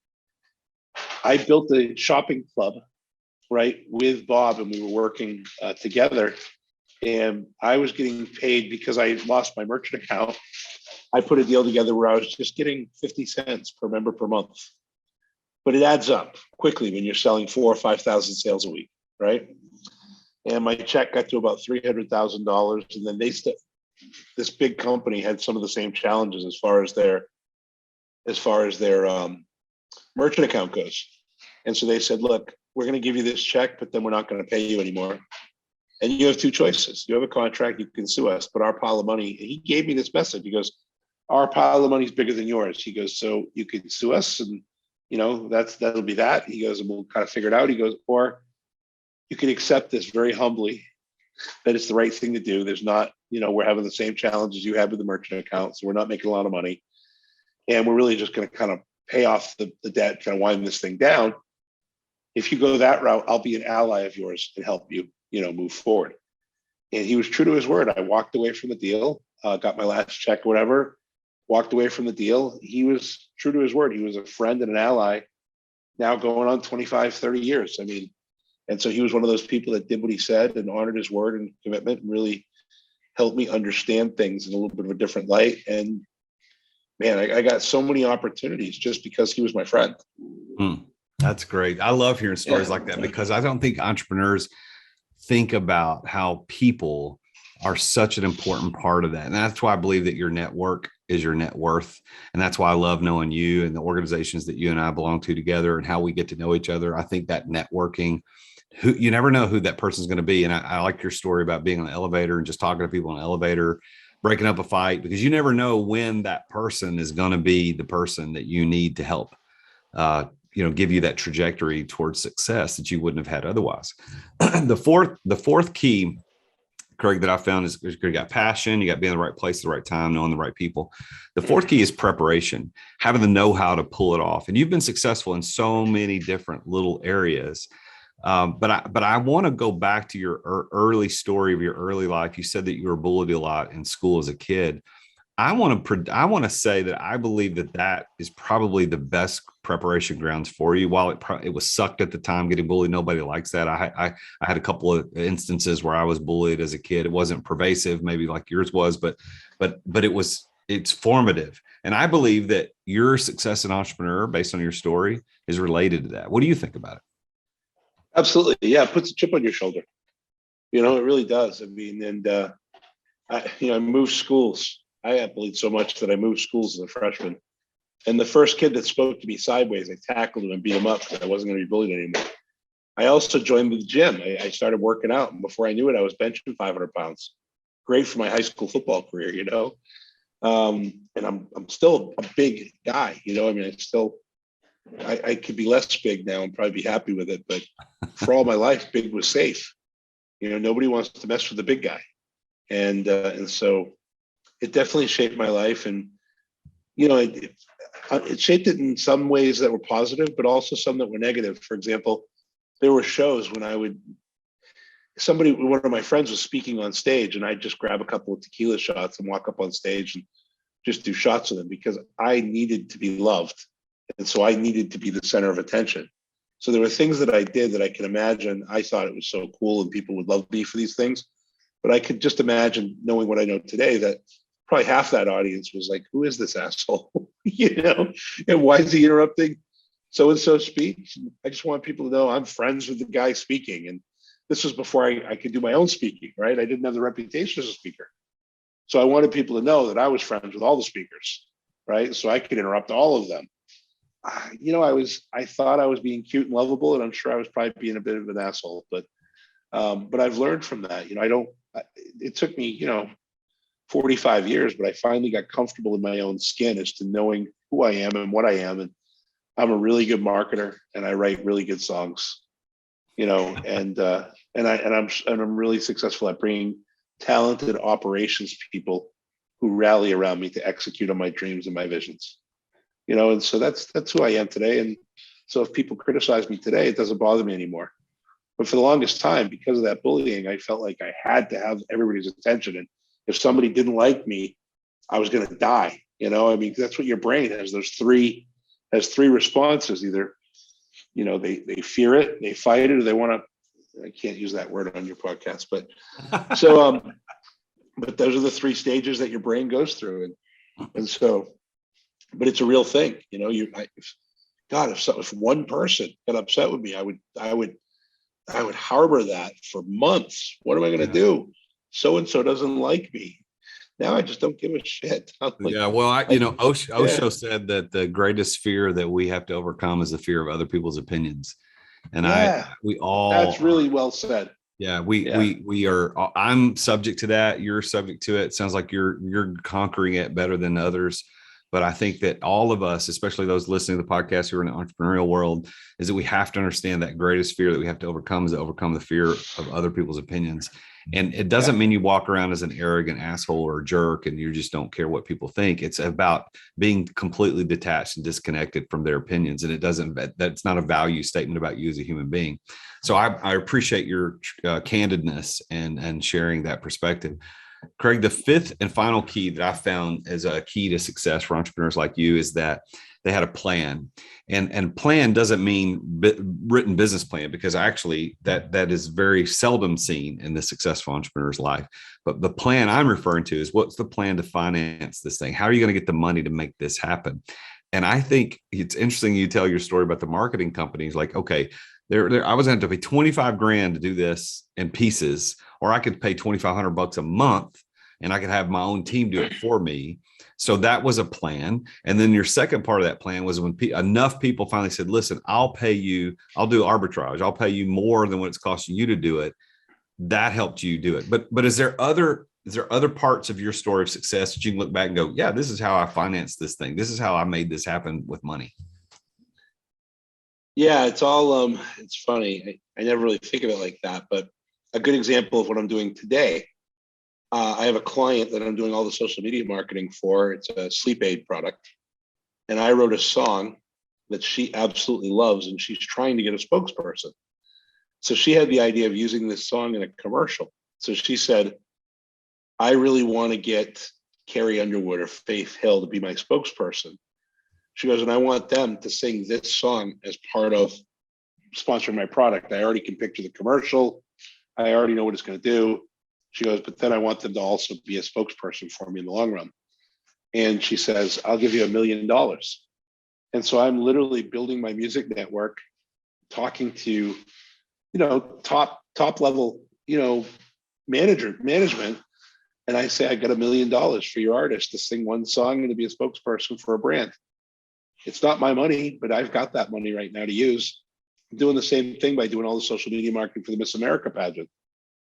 I built a shopping club, right, with Bob, and we were working together. And I was getting paid because I lost my merchant account. I put a deal together where I was just getting 50 cents per member per month. But it adds up quickly when you're selling 4,000 or 5,000 sales a week, right? And my check got to about $300,000, and then this big company had some of the same challenges as far as their merchant account goes. And so they said, look, we're going to give you this check, but then we're not going to pay you anymore. And you have two choices. You have a contract, you can sue us, but our pile of money, he gave me this message. He goes, our pile of money is bigger than yours. He goes, so you can sue us, and that'll be that. He goes, and we'll kind of figure it out. He goes, or you can accept this very humbly, that it's the right thing to do. There's not, we're having the same challenges you have with the merchant account. So we're not making a lot of money. And we're really just going to kind of pay off the debt, kind of wind this thing down. If you go that route, I'll be an ally of yours and help you, move forward. And he was true to his word. I walked away from the deal, got my last check, whatever, walked away from the deal. He was true to his word. He was a friend and an ally now going on 25, 30 years. I mean, and so he was one of those people that did what he said and honored his word and commitment and really helped me understand things in a little bit of a different light. And man, I got so many opportunities just because he was my friend. That's great. I love hearing stories like that, because I don't think entrepreneurs think about how people are such an important part of that. And that's why I believe that your network is your net worth. And that's why I love knowing you and the organizations that you and I belong to together and how we get to know each other. I think that networking, you never know who that person's going to be. And I like your story about being on the elevator and just talking to people on the elevator, breaking up a fight, because you never know when that person is going to be the person that you need to help, give you that trajectory towards success that you wouldn't have had otherwise. The fourth key, Craig, that I found is you got passion, you got to be in the right place at the right time, knowing the right people. The fourth key is preparation, having the know-how to pull it off. And you've been successful in so many different little areas. But I want to go back to your early story of your early life. You said that you were bullied a lot in school as a kid. I want to say that I believe that is probably the best preparation grounds for you. While it was sucked at the time getting bullied, nobody likes that. I had a couple of instances where I was bullied as a kid. It wasn't pervasive, maybe like yours was, but it's formative. And I believe that your success as an entrepreneur, based on your story, is related to that. What do you think about it? Absolutely. Yeah. It puts a chip on your shoulder. It really does. I mean, and I moved schools. I got bullied so much that I moved schools as a freshman. And the first kid that spoke to me sideways, I tackled him and beat him up because I wasn't going to be bullied anymore. I also joined the gym. I started working out. And before I knew it, I was benching 500 pounds. Great for my high school football career, And I'm still a big guy, I mean, I could be less big now and probably be happy with it. But for all my life, big was safe. Nobody wants to mess with the big guy. And so it definitely shaped my life. And, it shaped it in some ways that were positive, but also some that were negative. For example, there were shows when one of my friends was speaking on stage, and I'd just grab a couple of tequila shots and walk up on stage and just do shots with them because I needed to be loved. And so I needed to be the center of attention. So there were things that I did that I can imagine. I thought it was so cool and people would love me for these things. But I could just imagine, knowing what I know today, that probably half that audience was like, who is this asshole? And why is he interrupting so-and-so speech? I just want people to know I'm friends with the guy speaking. And this was before I could do my own speaking, right? I didn't have the reputation as a speaker. So I wanted people to know that I was friends with all the speakers, right? So I could interrupt all of them. I thought I was being cute and lovable, and I'm sure I was probably being a bit of an asshole, but I've learned from that. It took me, 45 years, but I finally got comfortable in my own skin as to knowing who I am and what I am. And I'm a really good marketer and I write really good songs, and I'm really successful at bringing talented operations people who rally around me to execute on my dreams and my visions, and so that's who I am today. And so if people criticize me today, it doesn't bother me anymore. But for the longest time, because of that bullying, I felt like I had to have everybody's attention. And if somebody didn't like me, I was going to die. I mean, that's what your brain has. Has three responses. Either, they fear it, they fight it, or they want to, I can't use that word on your podcast, but so, but those are the three stages that your brain goes through. And so, but it's a real thing. If one person got upset with me, I would harbor that for months. What am I going to do? So-and-so doesn't like me. Now I just don't give a shit. Osho said that the greatest fear that we have to overcome is the fear of other people's opinions. And that's really well said. Yeah, we are. I'm subject to that. You're subject to it. It sounds like you're conquering it better than others. But I think that all of us, especially those listening to the podcast who are in the entrepreneurial world, is that we have to understand that greatest fear that we have to overcome is to overcome the fear of other people's opinions. And it doesn't mean you walk around as an arrogant asshole or a jerk and you just don't care what people think. It's about being completely detached and disconnected from their opinions. And that's not a value statement about you as a human being. So I appreciate your candidness and sharing that perspective. Craig, the fifth and final key that I found as a key to success for entrepreneurs like you is that they had a plan. And plan doesn't mean written business plan, because actually that is very seldom seen in the successful entrepreneur's life. But the plan I'm referring to is, what's the plan to finance this thing? How are you going to get the money to make this happen? And I think it's interesting you tell your story about the marketing companies. Like, okay, I was going to have to pay 25 grand to do this in pieces, or I could pay $2,500 a month and I could have my own team do it for me. So that was a plan. And then your second part of that plan was when enough people finally said, listen, I'll pay you, I'll do arbitrage, I'll pay you more than what it's costing you to do it. That helped you do it. But is there other parts of your story of success that you can look back and go, yeah, this is how I financed this thing. This is how I made this happen with money? Yeah, it's all, it's funny. I never really think of it like that, but a good example of what I'm doing today. I have a client that I'm doing all the social media marketing for. It's a sleep aid product. And I wrote a song that she absolutely loves, and she's trying to get a spokesperson. So she had the idea of using this song in a commercial. So she said, I really want to get Carrie Underwood or Faith Hill to be my spokesperson. She goes, and I want them to sing this song as part of sponsoring my product. I already can picture the commercial. I already know what it's going to do. She goes, but then I want them to also be a spokesperson for me in the long run. And she says, I'll give you $1 million. And so I'm literally building my music network, talking to, top level, management. And I say, I got $1 million for your artist to sing one song and to be a spokesperson for a brand. It's not my money, but I've got that money right now to use. I'm doing the same thing by doing all the social media marketing for the Miss America pageant.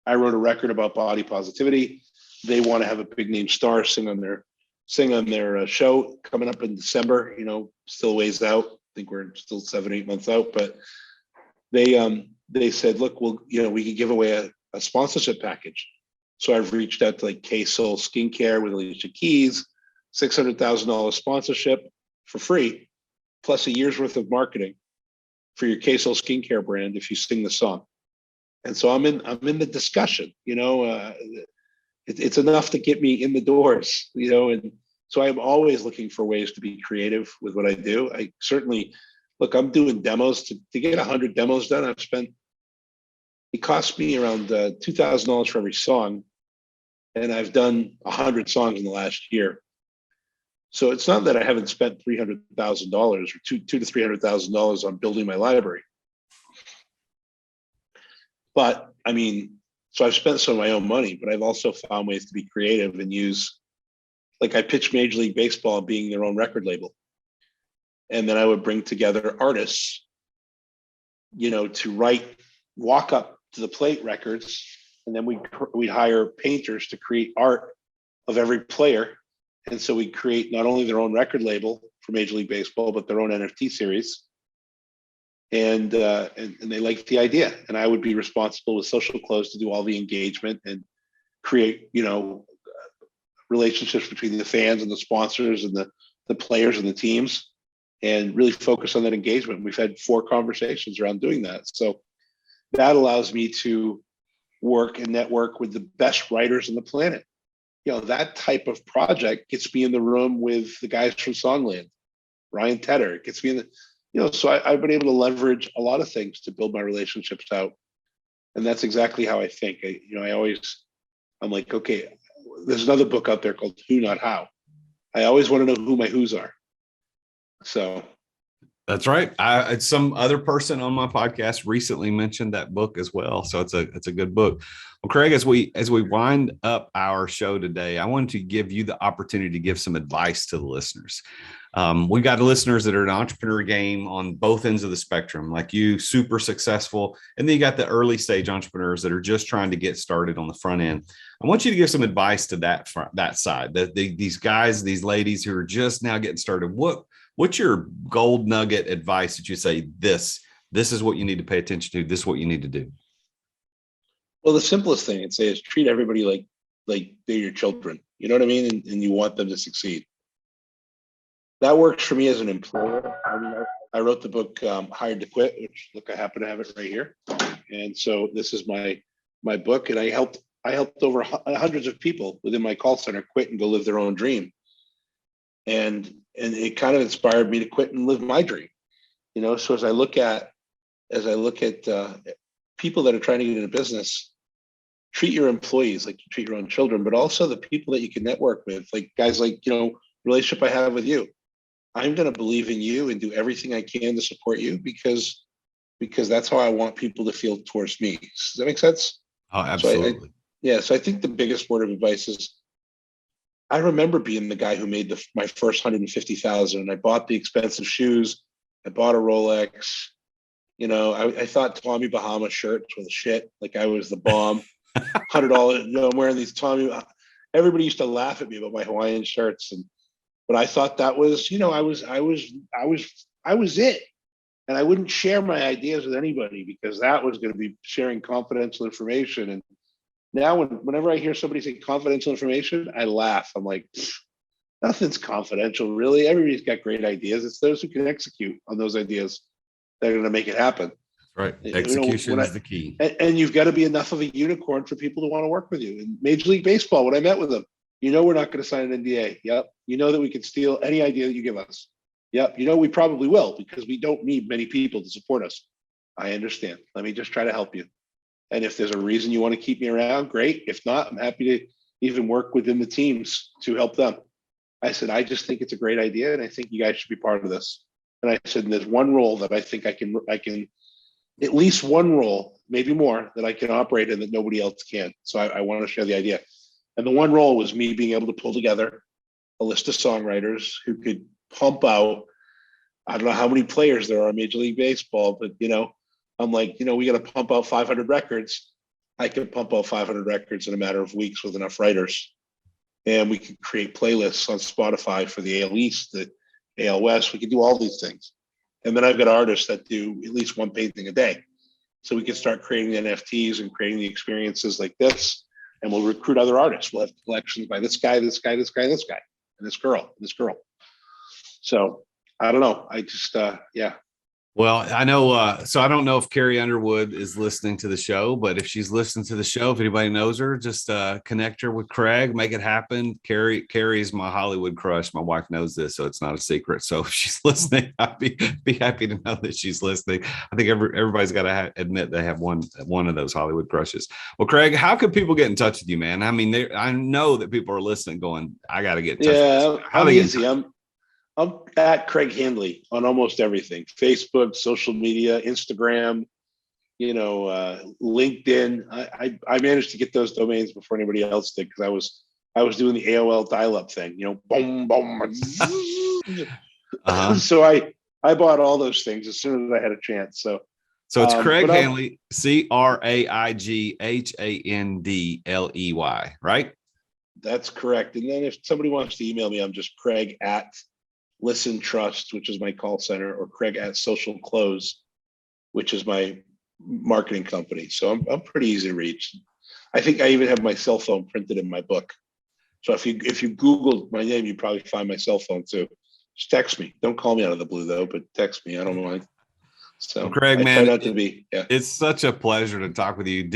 I wrote a record about body positivity. They want to have a big name star sing on their show coming up in December. Still ways out. I think we're still 7-8 months out, but they said, look, we could give away a sponsorship package. So I've reached out to like K-Soul Skincare with Alicia Keys, $600,000 sponsorship for free, plus a year's worth of marketing for your K-Soul Skincare brand if you sing the song. And so I'm in the discussion. It's enough to get me in the doors. And so I'm always looking for ways to be creative with what I do. I certainly I'm doing demos to get 100 demos done. It cost me around $2,000 for every song, and I've done 100 songs in the last year. So it's not that I haven't spent $300,000 or $200,000 to $300,000 on building my library. But so I've spent some of my own money, but I've also found ways to be creative and use, I pitched Major League Baseball being their own record label. And then I would bring together artists, to write walk up to the plate records. And then we'd hire painters to create art of every player. And so we'd create not only their own record label for Major League Baseball, but their own NFT series. And they liked the idea. And I would be responsible with Social Close to do all the engagement and create, relationships between the fans and the sponsors and the players and the teams, and really focus on that engagement. We've had 4 conversations around doing that. So that allows me to work and network with the best writers on the planet. That type of project gets me in the room with the guys from Songland, Ryan Tedder. It gets me in the, so I've been able to leverage a lot of things to build my relationships out. And that's exactly how I think. I'm like, okay, there's another book out there called Who Not How. I always want to know who my who's are. So That's right. Some other person on my podcast recently mentioned that book as well. So it's a good book. Well, Craig, as we wind up our show today, I wanted to give you the opportunity to give some advice to the listeners. We got listeners that are an entrepreneur game on both ends of the spectrum, like you, super successful. And then you got the early stage entrepreneurs that are just trying to get started on the front end. I want you to give some advice to that side, these guys, these ladies who are just now getting started. What's your gold nugget advice that you say, this is what you need to pay attention to. This is what you need to do. Well, the simplest thing I'd say is treat everybody like they're your children. You know what I mean? And you want them to succeed. That works for me as an employer. I wrote the book Hired to Quit, which look, I happen to have it right here. And so this is my book, and I helped over hundreds of people within my call center quit and go live their own dream. And it kind of inspired me to quit and live my dream. You know, so as I look at people that are trying to get into business, treat your employees like you treat your own children, but also the people that you can network with, like guys like, relationship I have with you. I'm going to believe in you and do everything I can to support you because that's how I want people to feel towards me. Does that make sense? Oh, absolutely. So I think the biggest word of advice is, I remember being the guy who made my first 150,000, and I bought the expensive shoes. I bought a Rolex. I thought Tommy Bahama shirts were the shit. Like I was the bomb. $100. I'm wearing these Tommy. Everybody used to laugh at me about my Hawaiian shirts, but I thought that was, I was it, and I wouldn't share my ideas with anybody because that was going to be sharing confidential information. And now, whenever I hear somebody say confidential information, I laugh. I'm like, nothing's confidential, really. Everybody's got great ideas. It's those who can execute on those ideas that are going to make it happen. Right. Execution is the key. And you've got to be enough of a unicorn for people to want to work with you. In Major League Baseball, when I met with them, we're not going to sign an NDA. Yep. That we could steal any idea that you give us. Yep. We probably will because we don't need many people to support us. I understand. Let me just try to help you. And if there's a reason you want to keep me around, great. If not, I'm happy to even work within the teams to help them. I said, I just think it's a great idea, and I think you guys should be part of this. And I said, there's one role that I think I can at least one role, maybe more, that I can operate in that nobody else can. So I want to share the idea. And the one role was me being able to pull together a list of songwriters who could pump out, I don't know how many players there are in Major League Baseball, but I'm like, we got to pump out 500 records. I could pump out 500 records in a matter of weeks with enough writers. And we could create playlists on Spotify for the AL East, the AL West. We could do all these things. And then I've got artists that do at least one painting a day. So we can start creating NFTs and creating the experiences like this. And we'll recruit other artists. We'll have collections by this guy, this guy, this guy, this guy, and this girl, and this girl. So I don't know. I just, yeah. Well, I know. So I don't know if Carrie Underwood is listening to the show, but if she's listening to the show, if anybody knows her, just connect her with Craig, make it happen. Carrie is my Hollywood crush. My wife knows this, so it's not a secret. So if she's listening, I'd be happy to know that she's listening. I think everybody's got to admit they have one of those Hollywood crushes. Well, Craig, how can people get in touch with you, man? I mean, I know that people are listening, going, I got to get in touch. Yeah, I'm easy. I'm at Craig Handley on almost everything: Facebook, social media, Instagram, LinkedIn. I managed to get those domains before anybody else did because I was doing the AOL dial-up thing, boom, boom. So I bought all those things as soon as I had a chance. So it's Craig Handley, CraigHandley, right? That's correct. And then if somebody wants to email me, I'm just Craig at Listen Trust, which is my call center, or Craig at Social Close, which is my marketing company. So I'm pretty easy to reach. I think I even have my cell phone printed in my book. So if you Googled my name, you probably find my cell phone too. Just text me. Don't call me out of the blue though, but text me. I don't mind. So Craig, man, it's such a pleasure to talk with you.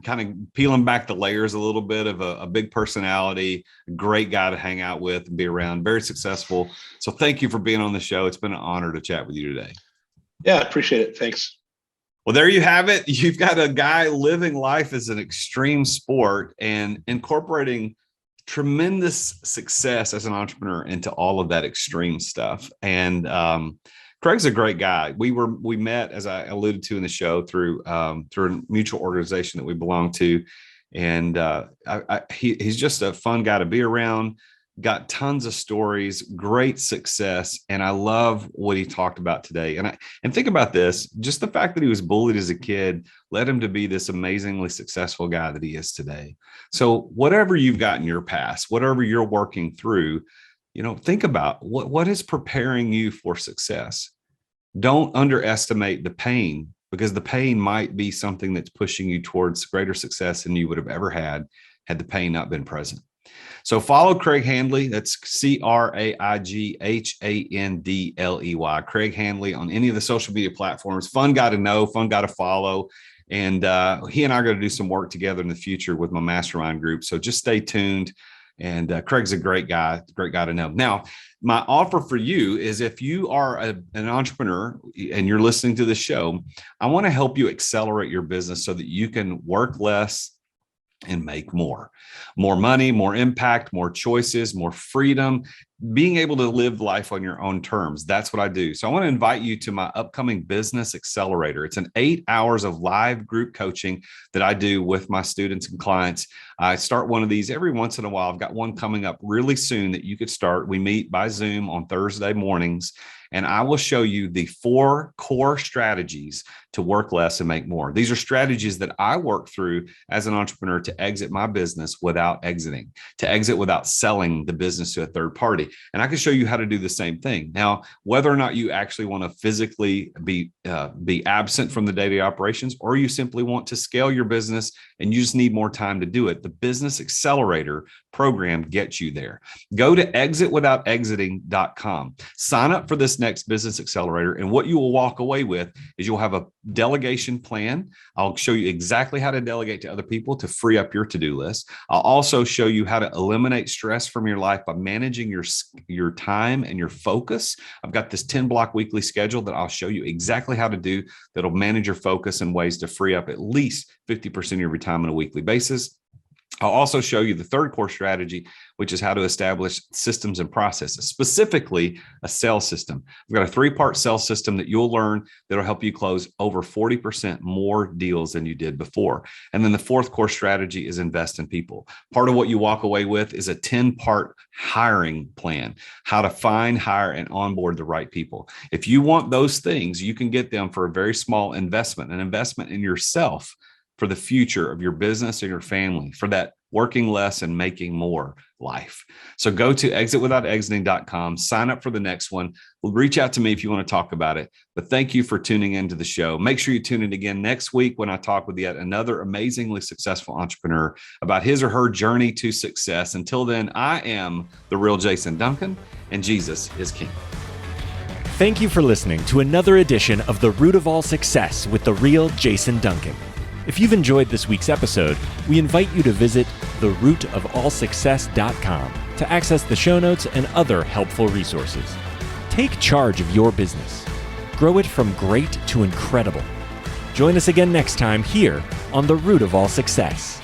Kind of peeling back the layers a little bit of a big personality, a great guy to hang out with and be around, very successful. So thank you for being on the show. It's been an honor to chat with you today. Yeah, I appreciate it. Thanks. Well, there you have it. You've got a guy living life as an extreme sport and incorporating tremendous success as an entrepreneur into all of that extreme stuff. And Craig's a great guy. We met, as I alluded to in the show, through a mutual organization that we belong to, and he's just a fun guy to be around. Got tons of stories, great success, and I love what he talked about today. And think about this: just the fact that he was bullied as a kid led him to be this amazingly successful guy that he is today. So whatever you've got in your past, whatever you're working through, think about what is preparing you for success. Don't underestimate the pain, because the pain might be something that's pushing you towards greater success than you would have ever had the pain not been present. So follow Craig Handley. That's CraigHandley. Craig Handley on any of the social media platforms. Fun guy to know, fun guy to follow. And he and I are going to do some work together in the future with my mastermind group. So just stay tuned. And Craig's a great guy to know. Now, my offer for you is, if you are an entrepreneur and you're listening to this show, I want to help you accelerate your business so that you can work less and make more money, more impact, more choices, more freedom, being able to live life on your own terms. That's what I do. So I want to invite you to my upcoming Business Accelerator. It's an 8 hours of live group coaching that I do with my students and clients. I start one of these every once in a while. I've got one coming up really soon that you could start. We meet by Zoom on Thursday mornings, and I will show you the 4 core strategies to work less and make more. These are strategies that I work through as an entrepreneur to exit my business without exiting, to exit without selling the business to a third party. And I can show you how to do the same thing. Now, whether or not you actually want to physically be absent from the daily operations, or you simply want to scale your business and you just need more time to do it, the Business Accelerator program gets you there. Go to exitwithoutexiting.com. Sign up for this next Business Accelerator, and what you will walk away with is you'll have a delegation plan. I'll show you exactly how to delegate to other people to free up your to-do list. I'll also show you how to eliminate stress from your life by managing your time and your focus. I've got this 10-block weekly schedule that I'll show you exactly how to do that'll manage your focus and ways to free up at least 50% of your time on a weekly basis. I'll also show you the 3rd core strategy, which is how to establish systems and processes, specifically a sales system. We've got a 3-part sales system that you'll learn that'll help you close over 40% more deals than you did before. And then the 4th core strategy is invest in people. Part of what you walk away with is a 10-part hiring plan, how to find, hire, and onboard the right people. If you want those things, you can get them for a very small investment, an investment in yourself, for the future of your business and your family, for that working less and making more life. So go to exitwithoutexiting.com, sign up for the next one. Reach out to me if you want to talk about it. But thank you for tuning into the show. Make sure you tune in again next week when I talk with yet another amazingly successful entrepreneur about his or her journey to success. Until then, I am the real Jason Duncan, and Jesus is King. Thank you for listening to another edition of The Root of All Success with the real Jason Duncan. If you've enjoyed this week's episode, we invite you to visit therootofallsuccess.com to access the show notes and other helpful resources. Take charge of your business. Grow it from great to incredible. Join us again next time here on The Root of All Success.